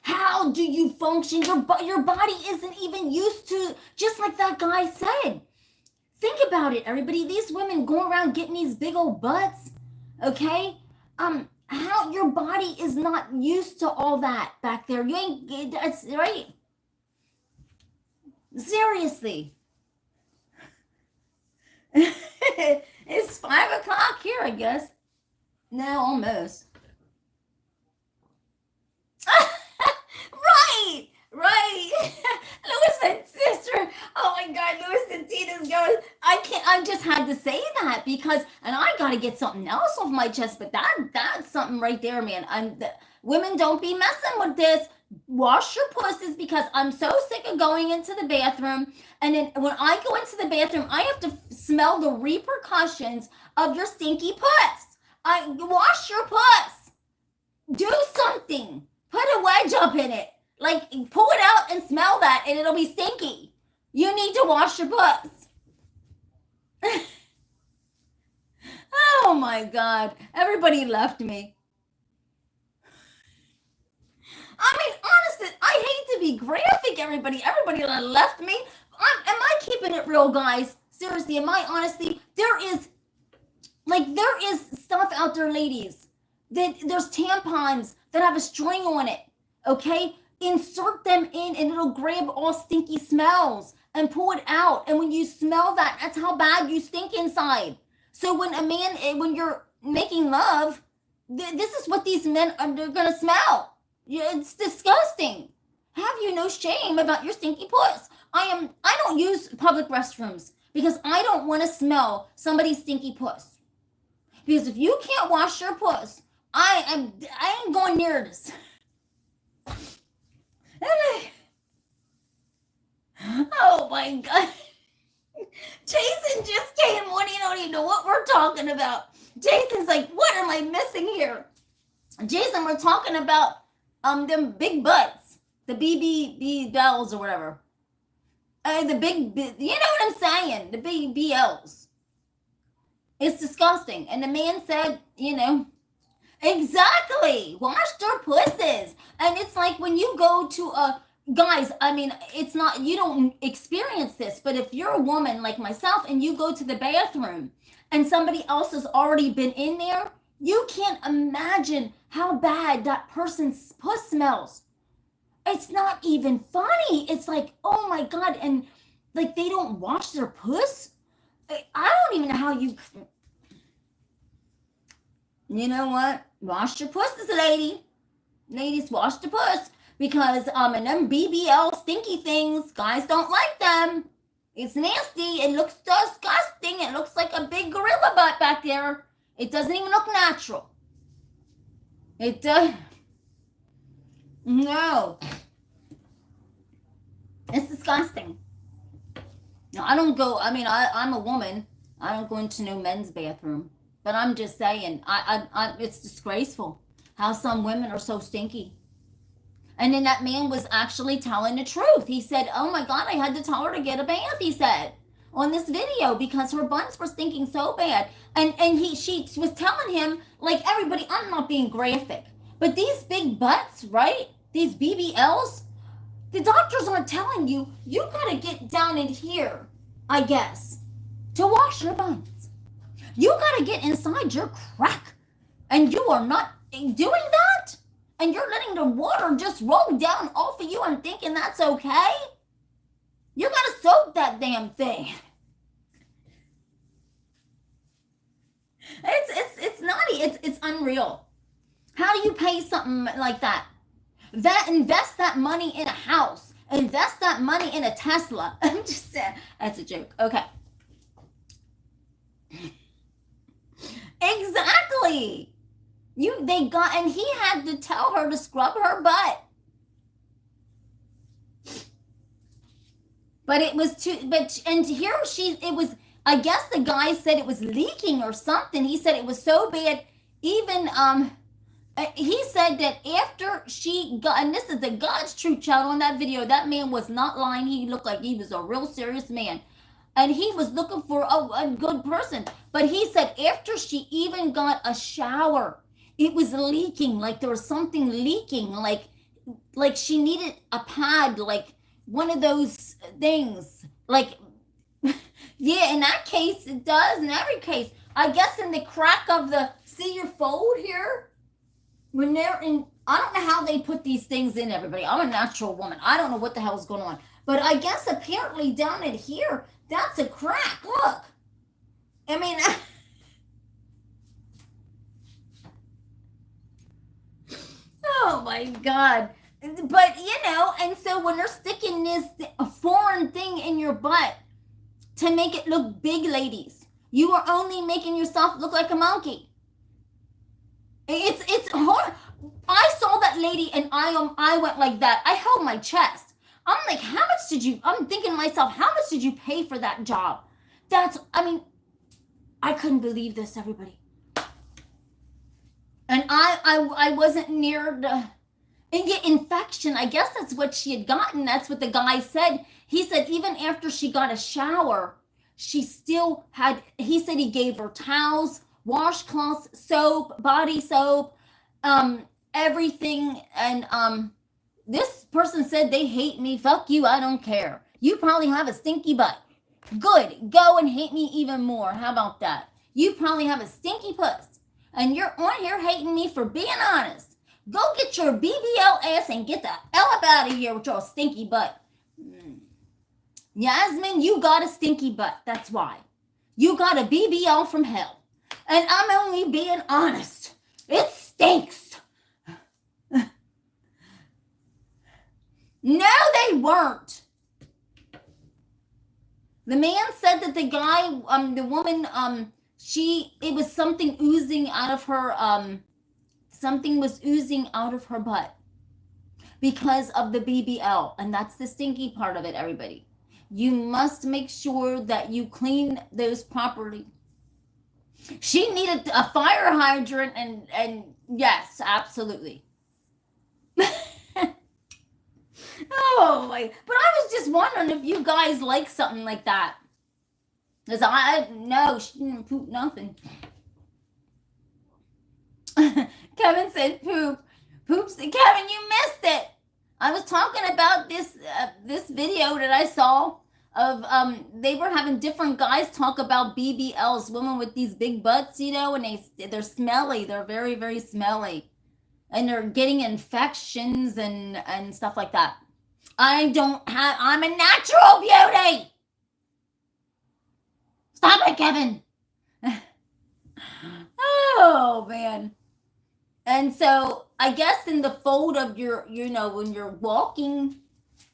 How do you function? Your body isn't even used to, just like that guy said, Think about it, everybody. These women go around getting these big old butts, okay? How your body is not used to all that back there. You ain't, that's right. Seriously. It's 5 o'clock here, I guess. No, almost. Right. Louis and sister. Oh my God, Louis and Tina's going. I just had to say that because, and I got to get something else off my chest, but that's something right there, man. Women, don't be messing with this. Wash your pussies, because I'm so sick of going into the bathroom. And then when I go into the bathroom, I have to smell the repercussions of your stinky puss. Wash your puss. Do something. Put a wedge up in it. Like, pull it out and smell that, and it'll be stinky. You need to wash your puss. Oh my God. Everybody left me. I mean, honestly, I hate to be graphic, everybody. Everybody left me. Am I keeping it real, guys? Seriously, am I honestly? There is stuff out there, ladies. There's tampons that have a string on it, okay? Insert them in and it'll grab all stinky smells and pull it out. And when you smell that, that's how bad you stink inside. So when you're making love, this is what these men are gonna smell. It's disgusting. Have you no shame about your stinky puss? I don't use public restrooms because I don't want to smell somebody's stinky puss. Because if you can't wash your puss, I ain't going near this. Oh my God. Jason just came on. You don't even know what we're talking about. Jason's like, what am I missing here? Jason, we're talking about them big butts, the BB bells or whatever. The big, you know what I'm saying? The big BLs. It's disgusting. And the man said, exactly. Wash their pussies. And it's like when you go to guys, I mean, it's not, you don't experience this, but if you're a woman like myself and you go to the bathroom and somebody else has already been in there, you can't imagine how bad that person's puss smells. It's not even funny. It's like, oh my God. And like, they don't wash their puss. I don't even know how you know what? Wash your pussies, ladies, wash the puss. Because and them BBL stinky things, guys don't like them. It's nasty. It looks disgusting. It looks like a big gorilla butt back there. It doesn't even look natural. It does. No. It's disgusting. No, I don't go. I mean, I'm a woman. I don't go into no men's bathroom. But I'm just saying, it's disgraceful how some women are so stinky. And then that man was actually telling the truth. He said, oh my God, I had to tell her to get a bath, he said, on this video because her buns were stinking so bad. And she was telling him, like, everybody, I'm not being graphic, but these big butts, right? These BBLs, the doctors aren't telling you, you gotta get down in here, I guess, to wash your buns. You gotta get inside your crack. And you are not doing that? And you're letting the water just roll down off of you and thinking that's okay? You gotta soak that damn thing. It's naughty. It's unreal. How do you pay something like that? Invest that money in a house. Invest that money in a Tesla. I'm just saying. That's a joke. Okay. Exactly. And he had to tell her to scrub her butt. But it was I guess the guy said it was leaking or something. He said it was so bad, even, he said that after she got, and this is the God's truth, child, on that video, that man was not lying. He looked like he was a real serious man. And he was looking for a good person. But he said after she even got a shower, it was leaking, like there was something leaking, like she needed a pad, like one of those things, like Yeah, in that case, it does. In every case, I guess in the crack of the, see your fold here? When they're in, I don't know how they put these things in, everybody. I'm a natural woman. I don't know what the hell's going on. But I guess apparently down in here, that's a crack. Look. I mean, oh my God. But, and so when they're sticking this a foreign thing in your butt to make it look big, ladies, you are only making yourself look like a monkey. It's hard. I saw that lady and I went like that. I held my chest. I'm like, how much did you, I'm thinking to myself, how much did you pay for that job? I couldn't believe this, everybody. And I wasn't near the, and get infection. I guess that's what she had gotten. That's what the guy said. He said even after she got a shower, she still had, he said he gave her towels, washcloths, soap, body soap, everything. And this person said, they hate me. Fuck you. I don't care. You probably have a stinky butt. Good. Go and hate me even more. How about that? You probably have a stinky puss. And you're on here hating me for being honest. Go get your BBL ass and get the hell up out of here with your stinky butt. Yasmin, you got a stinky butt. That's why. You got a BBL from hell. And I'm only being honest. It stinks. No, they weren't. The man said that the guy, the woman, it was something oozing out of her, something was oozing out of her butt because of the BBL. And that's the stinky part of it, everybody. You must make sure that you clean those properly. She needed a fire hydrant and yes, absolutely. Oh my, but I was just wondering if you guys like something like that. Because no, she didn't poop nothing. Kevin said poop. Poops. Kevin, you missed it. I was talking about this video that I saw of they were having different guys talk about BBLs, women with these big butts, and they're smelly. They're very, very smelly. And they're getting infections and stuff like that. I'm a natural beauty. Stop it, Kevin. Oh, man. And so I guess in the fold of your, when you're walking,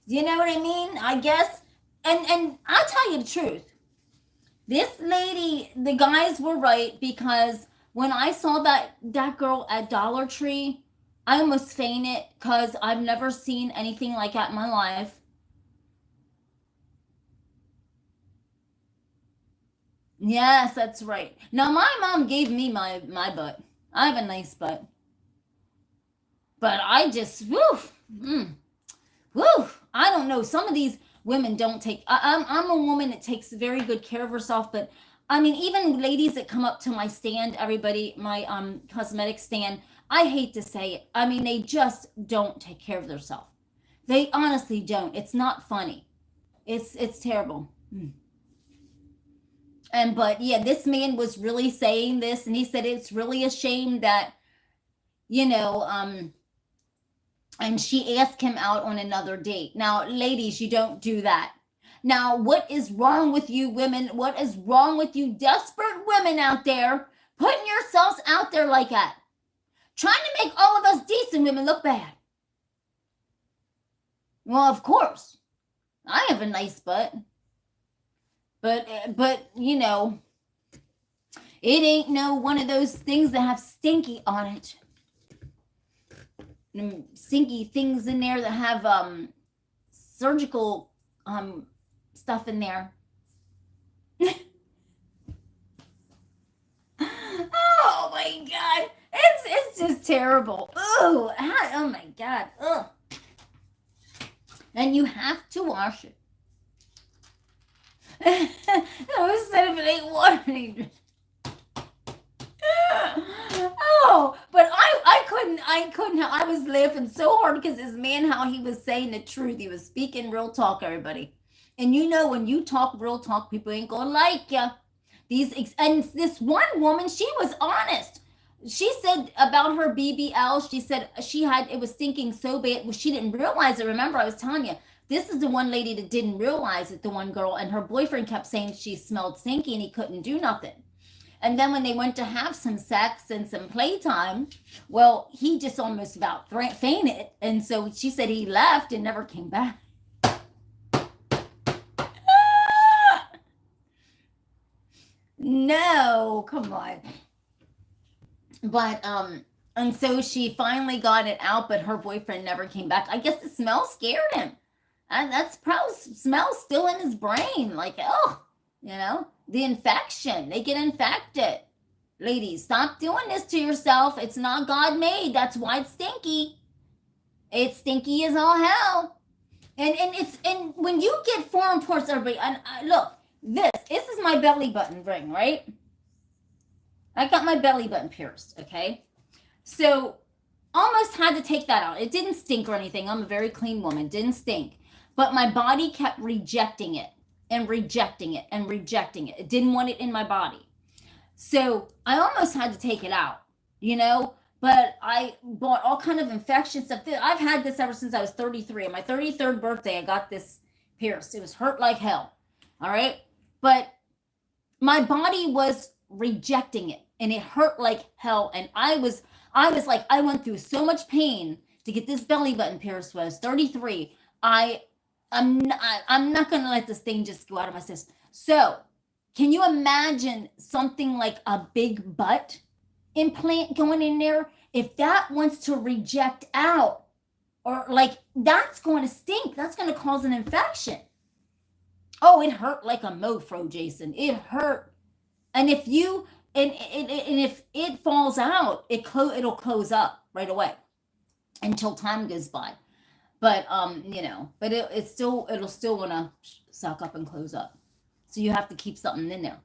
you know what I mean? I guess, and I'll tell you the truth. This lady, the guys were right, because when I saw that girl at Dollar Tree, I almost fainted because I've never seen anything like that in my life. Yes, that's right. Now, my mom gave me my butt. I have a nice butt. But I just, I don't know. Some of these women don't take, I'm a woman that takes very good care of herself, but I mean, even ladies that come up to my stand, everybody, my cosmetic stand, I hate to say it. I mean, they just don't take care of themselves. They honestly don't. It's not funny. It's terrible. But yeah, this man was really saying this, and he said it's really a shame that, and she asked him out on another date. Now, ladies, you don't do that. Now, what is wrong with you women? What is wrong with you desperate women out there putting yourselves out there like that? Trying to make all of us decent women look bad. Well, of course. I have a nice butt. But it ain't no one of those things that have stinky on it. Stinky things in there that have surgical stuff in there. Oh my God. It's just terrible. Oh my God. Ugh. And you have to wash it. I was said if it ain't water. Oh, but I couldn't. I was laughing so hard because this man, how he was saying the truth. He was speaking real talk, everybody. And you know, when you talk real talk, people ain't gonna like you. And this one woman, she was honest. She said about her BBL, she said it was stinking so bad. Well, she didn't realize it. Remember, I was telling you, this is the one lady that didn't realize it, the one girl, and her boyfriend kept saying she smelled stinky and he couldn't do nothing. And then when they went to have some sex and some playtime, well, he just almost about fainted. And so she said he left and never came back. No, come on. But and so she finally got it out, but her boyfriend never came back. I guess the smell scared him. And that's probably smell still in his brain. Like, oh, you know, the infection. They get infected. Ladies, stop doing this to yourself. It's not God made. That's why it's stinky. It's stinky as all hell. And when you get foreign parts, everybody, and look, this is my belly button ring, right? I got my belly button pierced, okay? So almost had to take that out. It didn't stink or anything. I'm a very clean woman. Didn't stink. But my body kept rejecting it and rejecting it and rejecting it. It didn't want it in my body. So I almost had to take it out, you know? But I bought all kind of infection stuff. I've had this ever since I was 33. On my 33rd birthday, I got this pierced. It was hurt like hell, all right? But my body was rejecting it, and it hurt like hell. And I was like, I went through so much pain to get this belly button pierced when I was 33. I'm not going to let this thing just go out of my system. So can you imagine something like a big butt implant going in there? If that wants to reject out, or like, that's going to stink. That's going to cause an infection. Oh, it hurt like a mofo, Jason. It hurt. And if you, and if it falls out, it'll close up right away until time goes by. But, you know, but it'll still want to suck up and close up. So you have to keep something in there.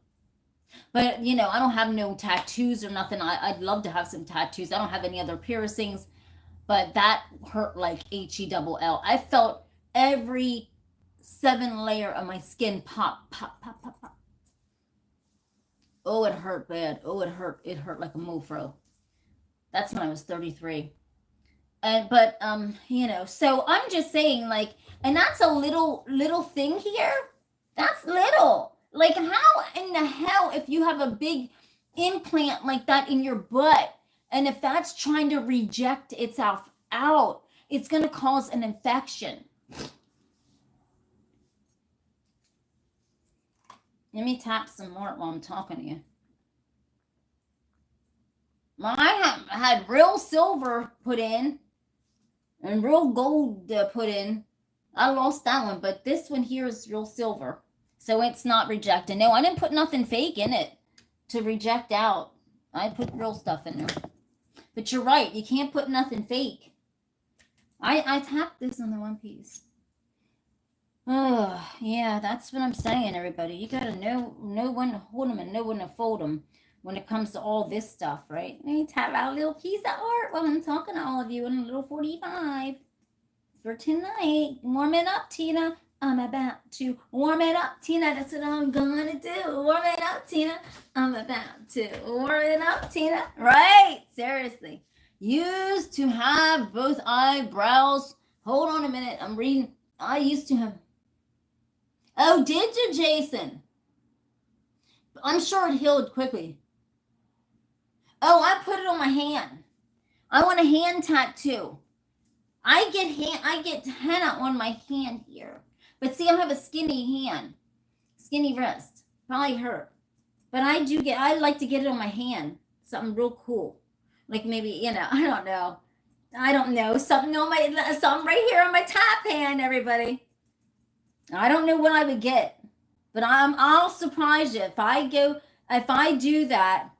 But, you know, I don't have no tattoos or nothing. I'd love to have some tattoos. I don't have any other piercings, but that hurt like HELL. I felt every 7 layer of my skin pop, pop, pop, pop, pop. Oh, it hurt bad. Oh, it hurt. It hurt like a mofo. That's when I was 33. But you know, so I'm just saying, like, and that's a little thing here. That's little. Like, how in the hell, if you have a big implant like that in your butt, and if that's trying to reject itself out, it's going to cause an infection. Let me tap some more while I'm talking to you. Well, I had real silver put in and real gold put in. I lost that one, but this one here is real silver. So it's not rejecting. No, I didn't put nothing fake in it to reject out. I put real stuff in there. But you're right. You can't put nothing fake. I tapped this on the one piece. Oh, yeah, that's what I'm saying, everybody. You got to know when to hold them and know when to fold them when it comes to all this stuff, right? Let me tap out a little piece of art while I'm talking to all of you in a little 45 for tonight. Warm it up, Tina. I'm about to warm it up, Tina. That's what I'm going to do. Warm it up, Tina. I'm about to warm it up, Tina. Right? Seriously. Used to have both eyebrows. Hold on a minute. I'm reading. I used to have. Oh, did you, Jason? I'm sure it healed quickly. Oh, I put it on my hand. I want a hand tattoo. I get henna on my hand here. But see, I have a skinny hand. Skinny wrist. Probably hurt. But I like to get it on my hand. Something real cool. Like maybe, you know, I don't know. Something right here on my top hand, everybody. I don't know what I would get. But I'll surprise you. If I do that,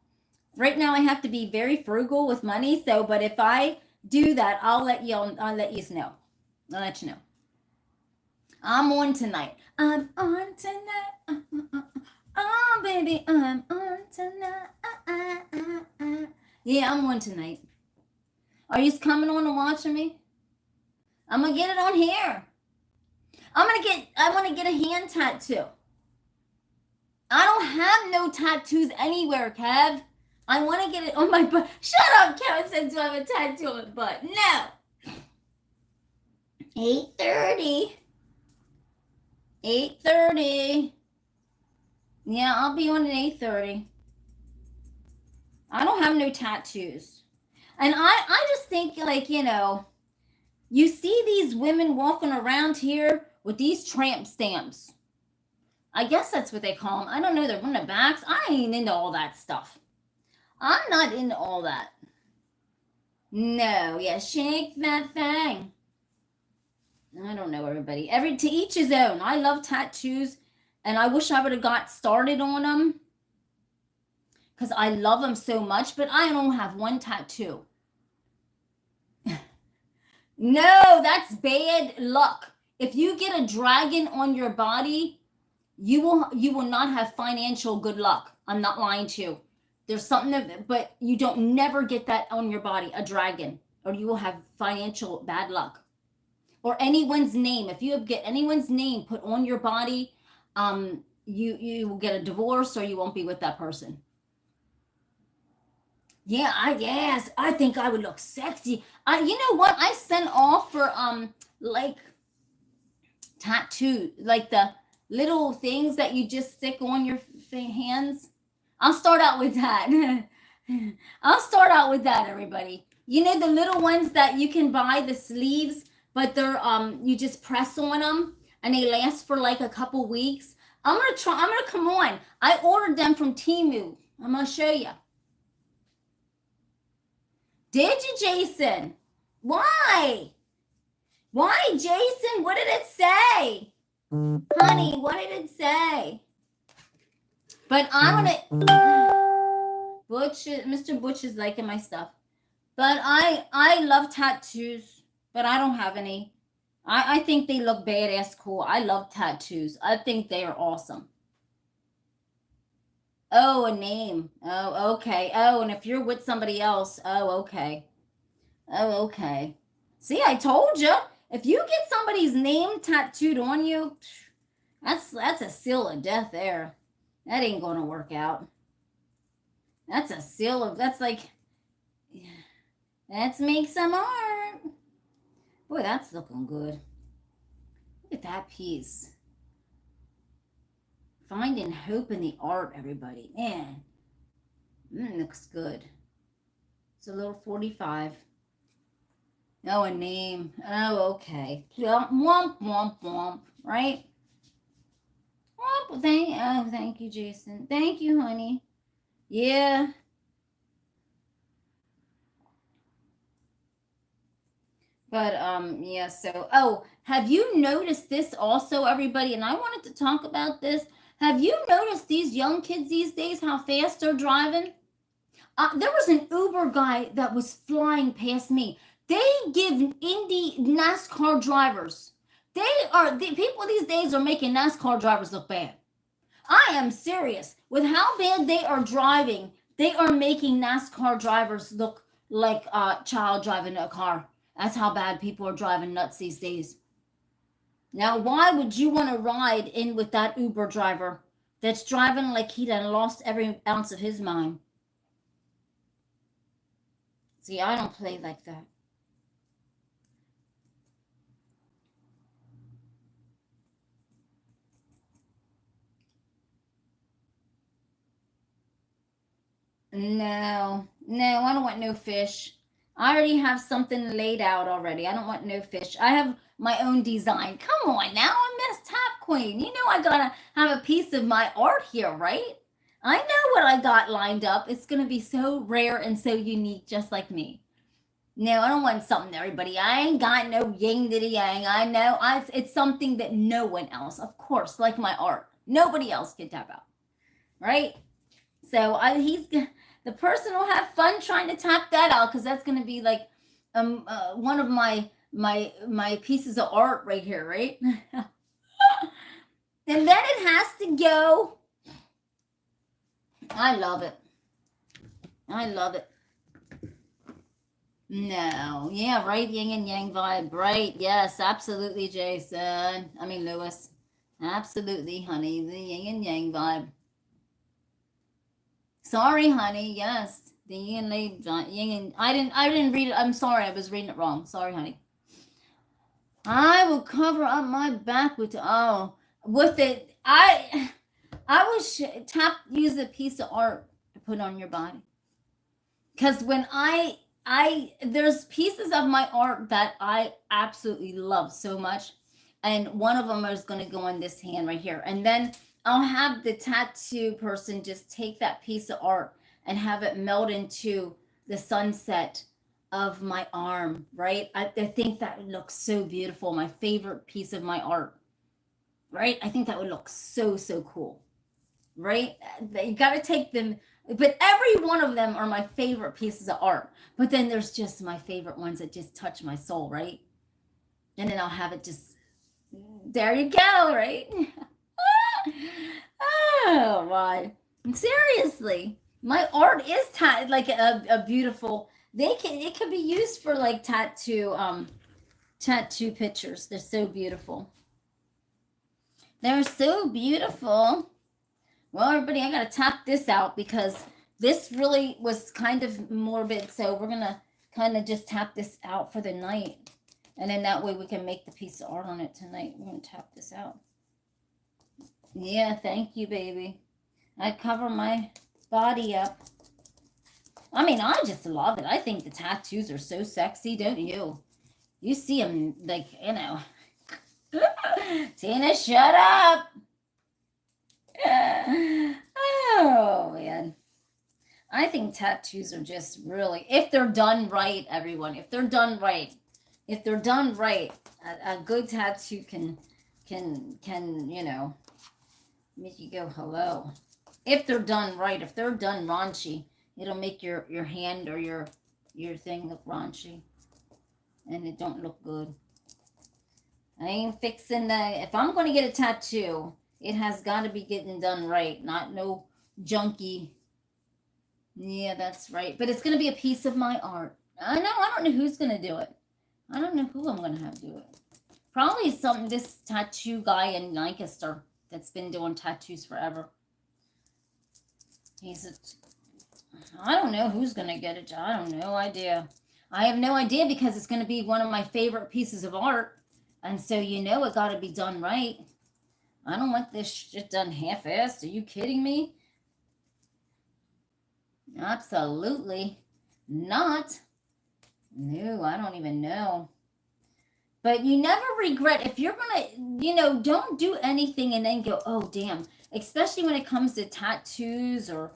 right now I have to be very frugal with money. But if I do that, I'll let you know. I'll let you know. I'm on tonight. I'm on tonight. Oh, baby, I'm on tonight. Yeah, I'm on tonight. Are you coming on and watching me? I'm going to get it on here. I want to get a hand tattoo. I don't have no tattoos anywhere, Kev. I want to get it on my butt. Shut up, Kevin says, do I have a tattoo on my butt? No. 8:30. 8:30. Yeah, I'll be on at 8:30. I don't have no tattoos. And I just think, like, you know, you see these women walking around here with these tramp stamps. I guess that's what they call them. I don't know. They're on the backs. I ain't into all that stuff. I'm not into all that. No, yeah, shake that thing. I don't know, everybody. To each his own. I love tattoos, and I wish I would have got started on them because I love them so much, but I don't have one tattoo. No, that's bad luck. If you get a dragon on your body, you will not have financial good luck. I'm not lying to you. There's something but you don't never get that on your body, a dragon, or you will have financial bad luck. Or anyone's name. If you get anyone's name put on your body, you will get a divorce, or you won't be with that person. Yeah, I think I would look sexy. You know what? I sent off for like tattoo, like the little things that you just stick on your hands. I'll start out with that. I'll start out with that, everybody. You know the little ones that you can buy, the sleeves, but they're you just press on them and they last for like a couple weeks. I'm gonna come on. I ordered them from Temu. I'm gonna show you. Did you, Jason? Why? Why, Jason? What did it say? Honey, what did it say? But I'm gonna Mr. Butch is liking my stuff. But I love tattoos, but I don't have any. I think they look badass cool. I love tattoos. I think they are awesome. Oh, a name. Oh, okay. Oh, and if you're with somebody else, oh, okay. Oh, okay. See, I told you. If you get somebody's name tattooed on you, that's a seal of death there. That ain't going to work out. That's a seal of, that's like, let's make some art. Boy, that's looking good. Look at that piece. Finding hope in the art, everybody. Man, looks good. It's a little 45. Oh, a name. Oh, okay. Womp, womp, womp. Right? Womp. Thank you, Jason. Thank you, honey. Yeah. But, yeah, so, have you noticed this also, everybody? And I wanted to talk about this. Have you noticed these young kids these days, how fast they're driving? There was an Uber guy that was flying past me. They give Indy NASCAR drivers. People these days are making NASCAR drivers look bad. I am serious. With how bad they are driving, they are making NASCAR drivers look like a child driving a car. That's how bad people are driving nuts these days. Now, why would you want to ride in with that Uber driver that's driving like he done lost every ounce of his mind? See, I don't play like that. No, I don't want no fish. I already have something laid out already. I don't want no fish. I have my own design. Come on now, I'm Miss Top Queen. You know I gotta have a piece of my art here, right? I know what I got lined up. It's gonna be so rare and so unique, just like me. No, I don't want something, everybody. I ain't got no yin diddy yang. I know it's something that no one else, of course, like my art. Nobody else can tap out, right? So the person will have fun trying to tap that out because that's going to be like one of my pieces of art right here, right? And then it has to go. I love it. I love it. No. Yeah, right. Yin and yang vibe. Right. Yes, absolutely, Jason. I mean, Lewis. Absolutely, honey. The yin and yang vibe. Sorry, honey. Yes. The yin and yin and I didn't read it. I'm sorry. I was reading it wrong. Sorry, honey. I will cover up my back with with it. I would use a piece of art to put on your body. Because when there's pieces of my art that I absolutely love so much, and one of them is going to go on this hand right here, and then I'll have the tattoo person just take that piece of art and have it melt into the sunset of my arm, right? I think that would look so beautiful. My favorite piece of my art, right? I think that would look so, so cool, right? You got to take them, but every one of them are my favorite pieces of art. But then there's just my favorite ones that just touch my soul, right? And then I'll have it just, there you go, right? Oh, my. Seriously, my art is like a beautiful, it can be used for like tattoo pictures. They're so beautiful. They're so beautiful. Well, everybody, I gotta tap this out because this really was kind of morbid. So we're gonna kind of just tap this out for the night. And then that way we can make the piece of art on it tonight. We're gonna tap this out. Yeah, thank you, baby. I cover my body up. I mean, I just love it. I think the tattoos are so sexy, don't you? You see them, like, you know. Tina, shut up. Oh, man. I think tattoos are just really, if they're done right, everyone, if they're done right, a good tattoo can, you know, make you go hello. If they're done right, if they're done raunchy, it'll make your hand or your thing look raunchy. And it don't look good. I ain't fixing if I'm going to get a tattoo, it has got to be getting done right, not no junky. Yeah, that's right. But it's going to be a piece of my art. I don't know who's going to do it. I don't know who I'm going to have do it. Probably this tattoo guy in Lancaster that's been doing tattoos forever. I don't know who's going to get it. I have no idea. I have no idea because it's going to be one of my favorite pieces of art. And so, you know, it got to be done right. I don't want this shit done half-assed. Are you kidding me? Absolutely not. No, I don't even know. But you never regret. If you're going to, you know, don't do anything and then go, oh, damn. Especially when it comes to tattoos or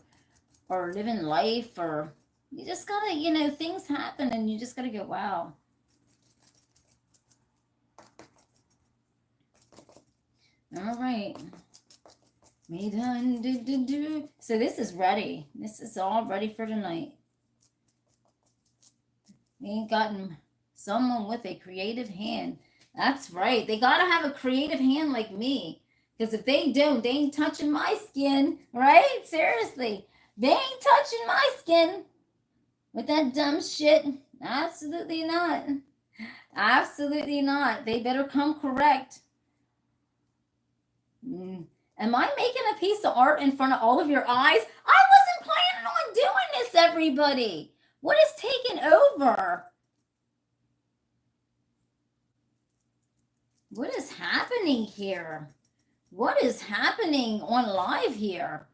living life, or you just got to, you know, things happen and you just got to go, wow. All right. So this is ready. This is all ready for tonight. We ain't gotten someone with a creative hand. That's right. They got to have a creative hand like me. Because if they don't, they ain't touching my skin. Right? Seriously. They ain't touching my skin with that dumb shit. Absolutely not. Absolutely not. They better come correct. Am I making a piece of art in front of all of your eyes? I wasn't planning on doing this, everybody. What is taking over? What is happening here? What is happening on live here?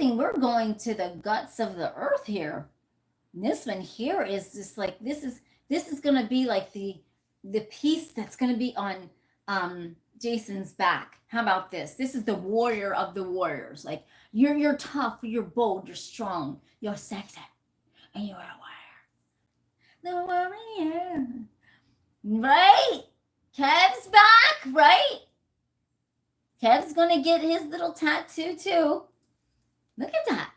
We're going to the guts of the earth here. And this one here is just like, this is going to be like the piece that's going to be on Jason's back. How about this? This is the warrior of the warriors. Like, you're tough, you're bold, you're strong, you're sexy, and you're a warrior. The warrior. Right? Kev's back, right? Kev's going to get his little tattoo too. Look at that.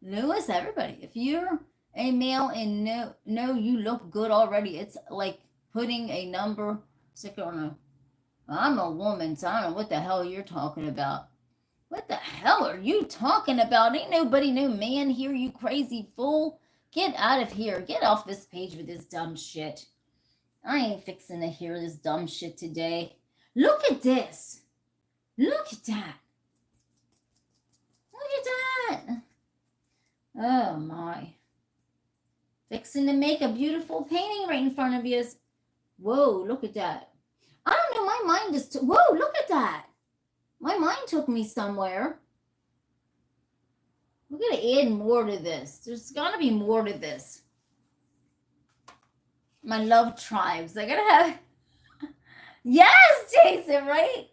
Lewis, everybody, if you're a male and no, you look good already. It's like putting a number sticker on a, I'm a woman, so I don't know what the hell you're talking about. What the hell are you talking about? Ain't nobody, no man here, you crazy fool. Get out of here. Get off this page with this dumb shit. I ain't fixing to hear this dumb shit today. Look at this. Look at that. Look at that. Oh, my. Fixing to make a beautiful painting right in front of you. Whoa, look at that. I don't know, my mind is... Whoa, look at that. My mind took me somewhere. We're going to add more to this. There's got to be more to this. My love tribes. I got to have... Yes, Jason, right?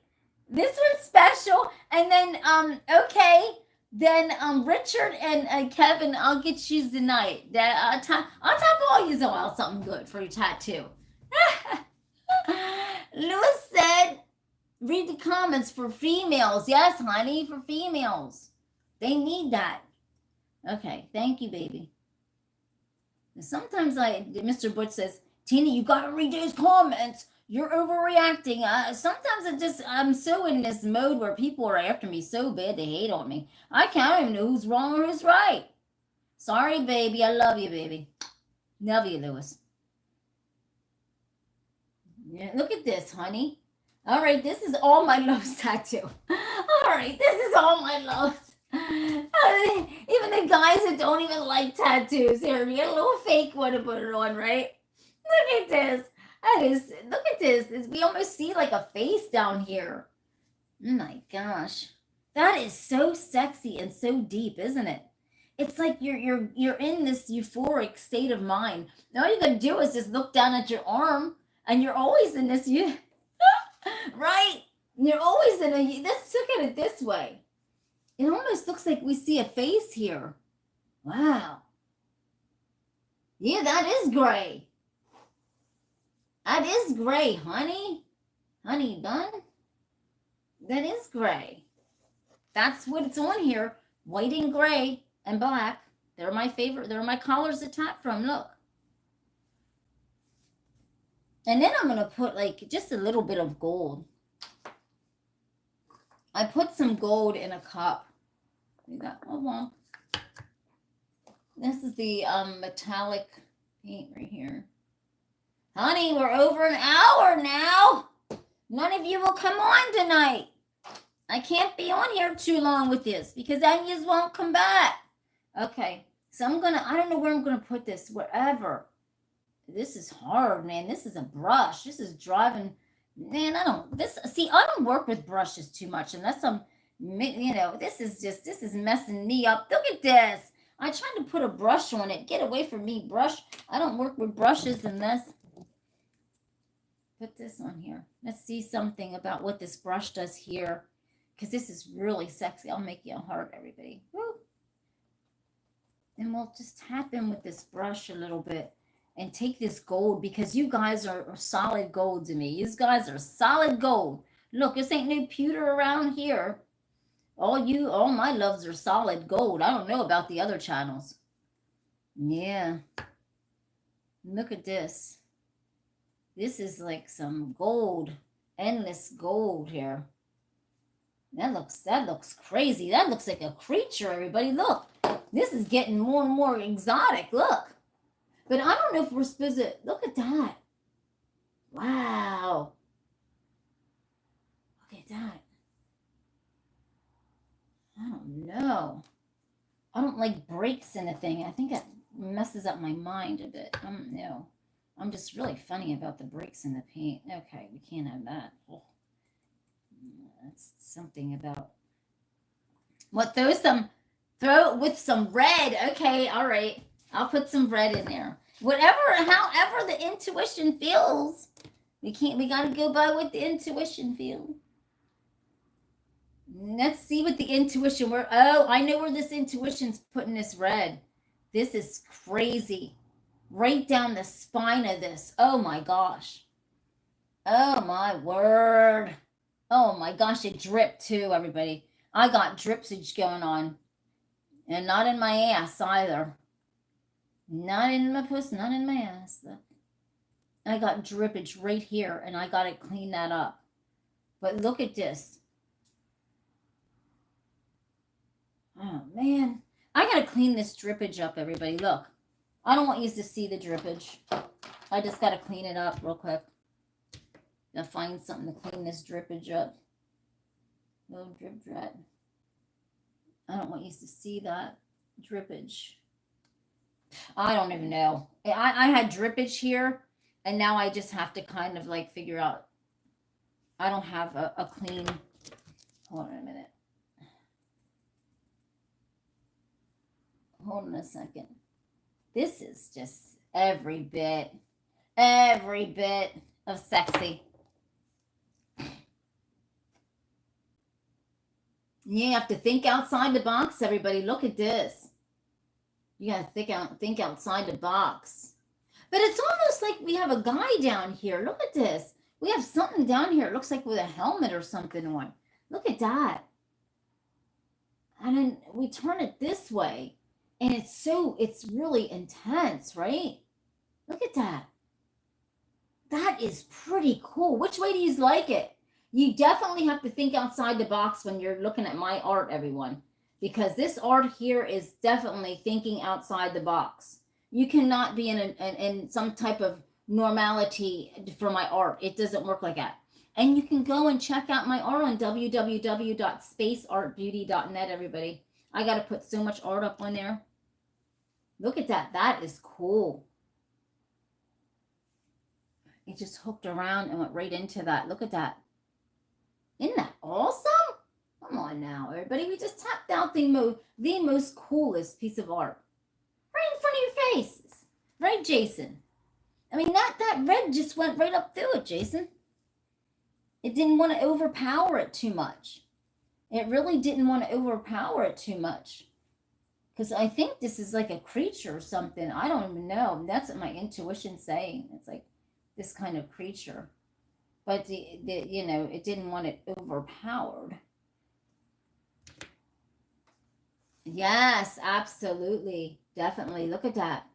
This one's special. And then, okay. Then, Richard and Kevin, I'll get you tonight. I'll tap all you on something good for your tattoo. Lewis said, read the comments for females. Yes, honey, for females. They need that. Okay, thank you, baby. Sometimes Mr. Butch says, Tina, you got to read those comments. You're overreacting. Sometimes I'm so in this mode where people are after me so bad they hate on me. I can't even know who's wrong or who's right. Sorry, baby. I love you, baby. Love you, Lewis. Yeah, look at this, honey. All right, this is all my loves tattoo. All right, this is all my loves. Even the guys that don't even like tattoos, here, we get a little fake one to put it on, right? Look at this. Look at this. We almost see like a face down here. Oh my gosh. That is so sexy and so deep, isn't it? It's like you're in this euphoric state of mind. All you gotta do is just look down at your arm, and you're always in this, right? You're always in let's look at it this way. It almost looks like we see a face here. Wow. Yeah, that is gray. That is gray, honey. Honey bun. That is gray. That's what it's on here. White and gray and black. They're my favorite. They're my colors to tap from. Look. And then I'm going to put like just a little bit of gold. I put some gold in a cup. Hold on. This is the metallic paint right here. Honey, we're over an hour now. None of you will come on tonight. I can't be on here too long with this because then you won't come back. Okay, so I don't know where I'm going to put this, wherever. This is hard, man. This is a brush. This is driving, man, I don't work with brushes too much unless I'm, this is messing me up. Look at this. I tried to put a brush on it. Get away from me, brush. I don't work with brushes unless... Put this on here. Let's see something about what this brush does here. Because this is really sexy. I'll make you a heart, everybody. Woo. And we'll just tap in with this brush a little bit. And take this gold. Because you guys are solid gold to me. You guys are solid gold. Look, this ain't no pewter around here. All my loves are solid gold. I don't know about the other channels. Yeah. Look at this. This is like some gold, endless gold here. That looks crazy. That looks like a creature, everybody. Look, this is getting more and more exotic. Look. But I don't know if we're supposed to, look at that. Wow. Look at that. I don't know. I don't like breaks in a thing. I think it messes up my mind a bit. I don't know. I'm just really funny about the breaks in the paint. Okay, we can't have that. Oh. That's something about... What, throw it with some red. Okay, all right. I'll put some red in there. However the intuition feels. We got to go by what the intuition feels. Let's see what the intuition... I know where this intuition's putting this red. This is crazy. Right down the spine of this. Oh my gosh. Oh my word. Oh my gosh, it dripped too, everybody. I got dripsage going on. And not in my ass either. Not in my puss, not in my ass. Look. I got drippage right here, and I got to clean that up. But look at this. Oh, man. I got to clean this drippage up, everybody. Look. I don't want you to see the drippage. I just got to clean it up real quick. Gotta find something to clean this drippage up. No drip drat. I don't want you to see that drippage. I don't even know. I had drippage here, and now I just have to kind of like figure out. I don't have a clean. Hold on a minute. Hold on a second. This is just every bit of sexy. You have to think outside the box, everybody. Look at this. You gotta think outside the box. But it's almost like we have a guy down here. Look at this. We have something down here. It looks like with a helmet or something on. Look at that. And then we turn it this way. And it's really intense, right? Look at that. That is pretty cool. Which way do you like it? You definitely have to think outside the box when you're looking at my art, everyone. Because this art here is definitely thinking outside the box. You cannot be in some type of normality for my art. It doesn't work like that. And you can go and check out my art on www.SpaceArtBeauty.net, everybody. I got to put so much art up on there. Look at that. That is cool. It just hooked around and went right into that. Look at that. Isn't that awesome? Come on now, everybody. We just tapped out the most coolest piece of art. Right in front of your faces. Right, Jason? I mean, that red just went right up through it, Jason. It didn't want to overpower it too much. It really didn't want to overpower it too much. Because I think this is like a creature or something. I don't even know. That's what my intuition's saying. It's like this kind of creature. But, it didn't want it overpowered. Yes, absolutely. Definitely. Look at that.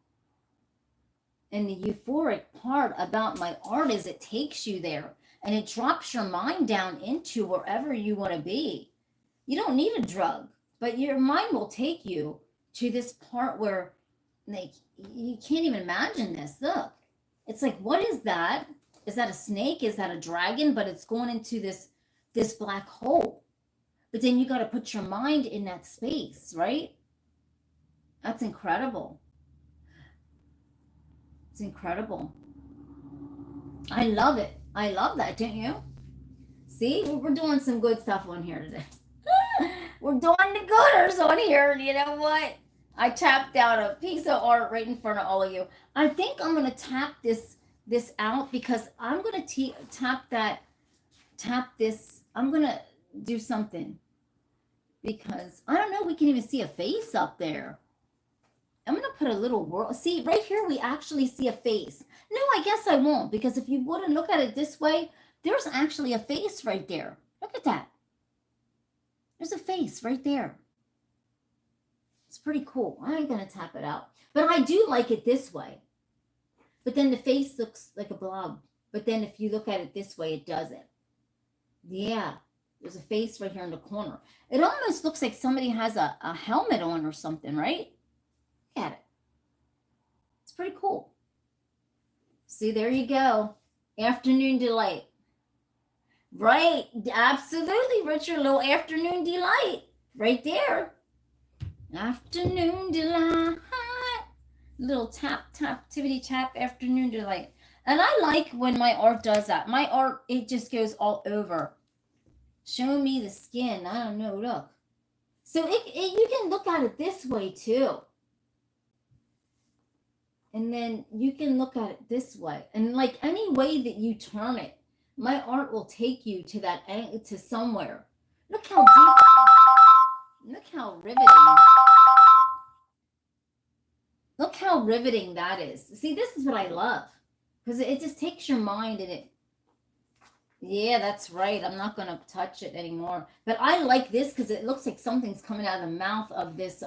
And the euphoric part about my art is it takes you there. And it drops your mind down into wherever you want to be. You don't need a drug. But your mind will take you to this part where, like, you can't even imagine this. Look. It's like, what is that? Is that a snake? Is that a dragon? But it's going into this black hole. But then you got to put your mind in that space, right? That's incredible. It's incredible. I love it. I love that, don't you? See, we're doing some good stuff on here today. We're doing the gooders on here. And you know what? I tapped out a piece of art right in front of all of you. I think I'm going to tap this out because I'm going to tap this. I'm going to do something because I don't know. We can even see a face up there. I'm going to put a little world. See, right here, we actually see a face. No, I guess I won't because if you wouldn't look at it this way, there's actually a face right there. Look at that. There's a face right there. It's pretty cool. I ain't going to tap it out. But I do like it this way. But then the face looks like a blob. But then if you look at it this way, it doesn't. Yeah. There's a face right here in the corner. It almost looks like somebody has a helmet on or something, right? Look at it. It's pretty cool. See, there you go. Afternoon delight. Right. Absolutely, Richard. Little afternoon delight. Right there. Afternoon delight. Little tap, tippity tap, afternoon delight. And I like when my art does that. My art, it just goes all over. Show me the skin. I don't know. Look. So you can look at it this way too. And then you can look at it this way. And like any way that you turn it, my art will take you to that to somewhere. Look how deep. Look how riveting. Look how riveting that is. See, this is what I love. Because it just takes your mind and it. Yeah, that's right. I'm not going to touch it anymore. But I like this because it looks like something's coming out of the mouth of this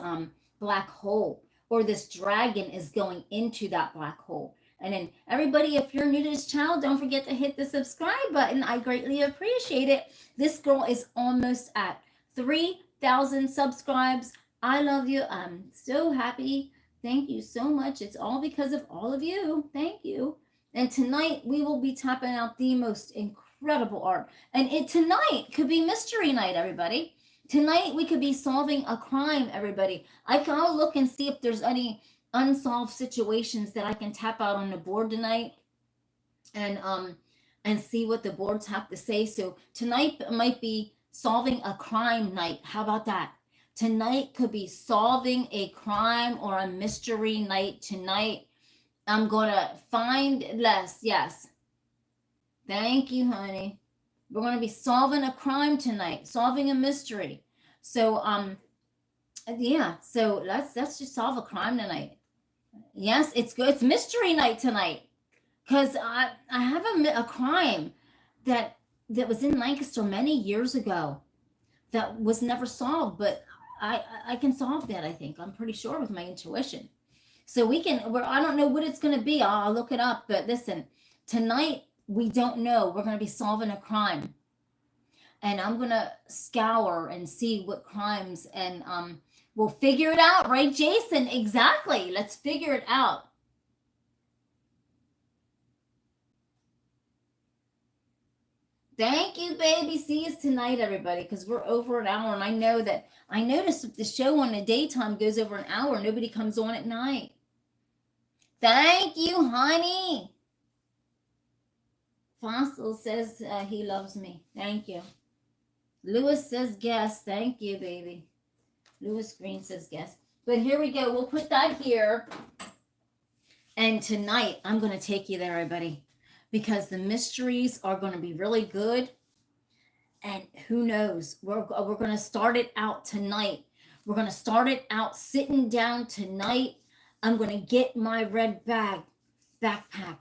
black hole. Or this dragon is going into that black hole. And then everybody, if you're new to this channel, don't forget to hit the subscribe button. I greatly appreciate it. This girl is almost at 3,000 subscribes. I love you. I'm so happy Thank you so much. It's all because of all of you. Thank you. And tonight we will be tapping out the most incredible art. And it tonight could be mystery night, everybody. Tonight we could be solving a crime, everybody. I'll look and see if there's any unsolved situations that I can tap out on the board tonight, and see what the boards have to say. So tonight might be solving a crime night. How about that? Tonight could be solving a crime or a mystery night tonight. I'm gonna find less. Yes. Thank you, honey. We're gonna be solving a crime tonight, solving a mystery. So yeah, so let's just solve a crime tonight. Yes, it's good. It's mystery night tonight. Because I have a crime that was in Lancaster many years ago that was never solved, but I can solve that. I think I'm pretty sure with my intuition. So we can. I don't know what it's going to be. I'll look it up. But listen, tonight we don't know. We're going to be solving a crime, and I'm going to scour and see what crimes, and we'll figure it out, right, Jason? Exactly. Let's figure it out. Thank you, baby. See us tonight, everybody, because we're over an hour. And I noticed if the show on the daytime goes over an hour, nobody comes on at night. Thank you, honey. Fossil says he loves me. Thank you. Lewis says guess. Thank you, baby. Lewis Green says guess. But here we go. We'll put that here. And tonight, I'm going to take you there, everybody, because the mysteries are going to be really good. And who knows, we're going to start it out tonight. We're going to start it out sitting down tonight. I'm going to get my red backpack,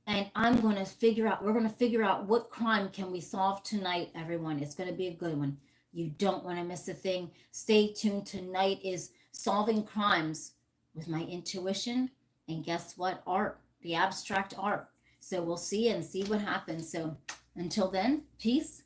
and we're going to figure out what crime can we solve tonight, everyone. It's going to be a good one. You don't want to miss a thing. Stay tuned. Tonight is solving crimes with my intuition, and guess what? Art, the abstract art. So we'll see and see what happens. So until then, peace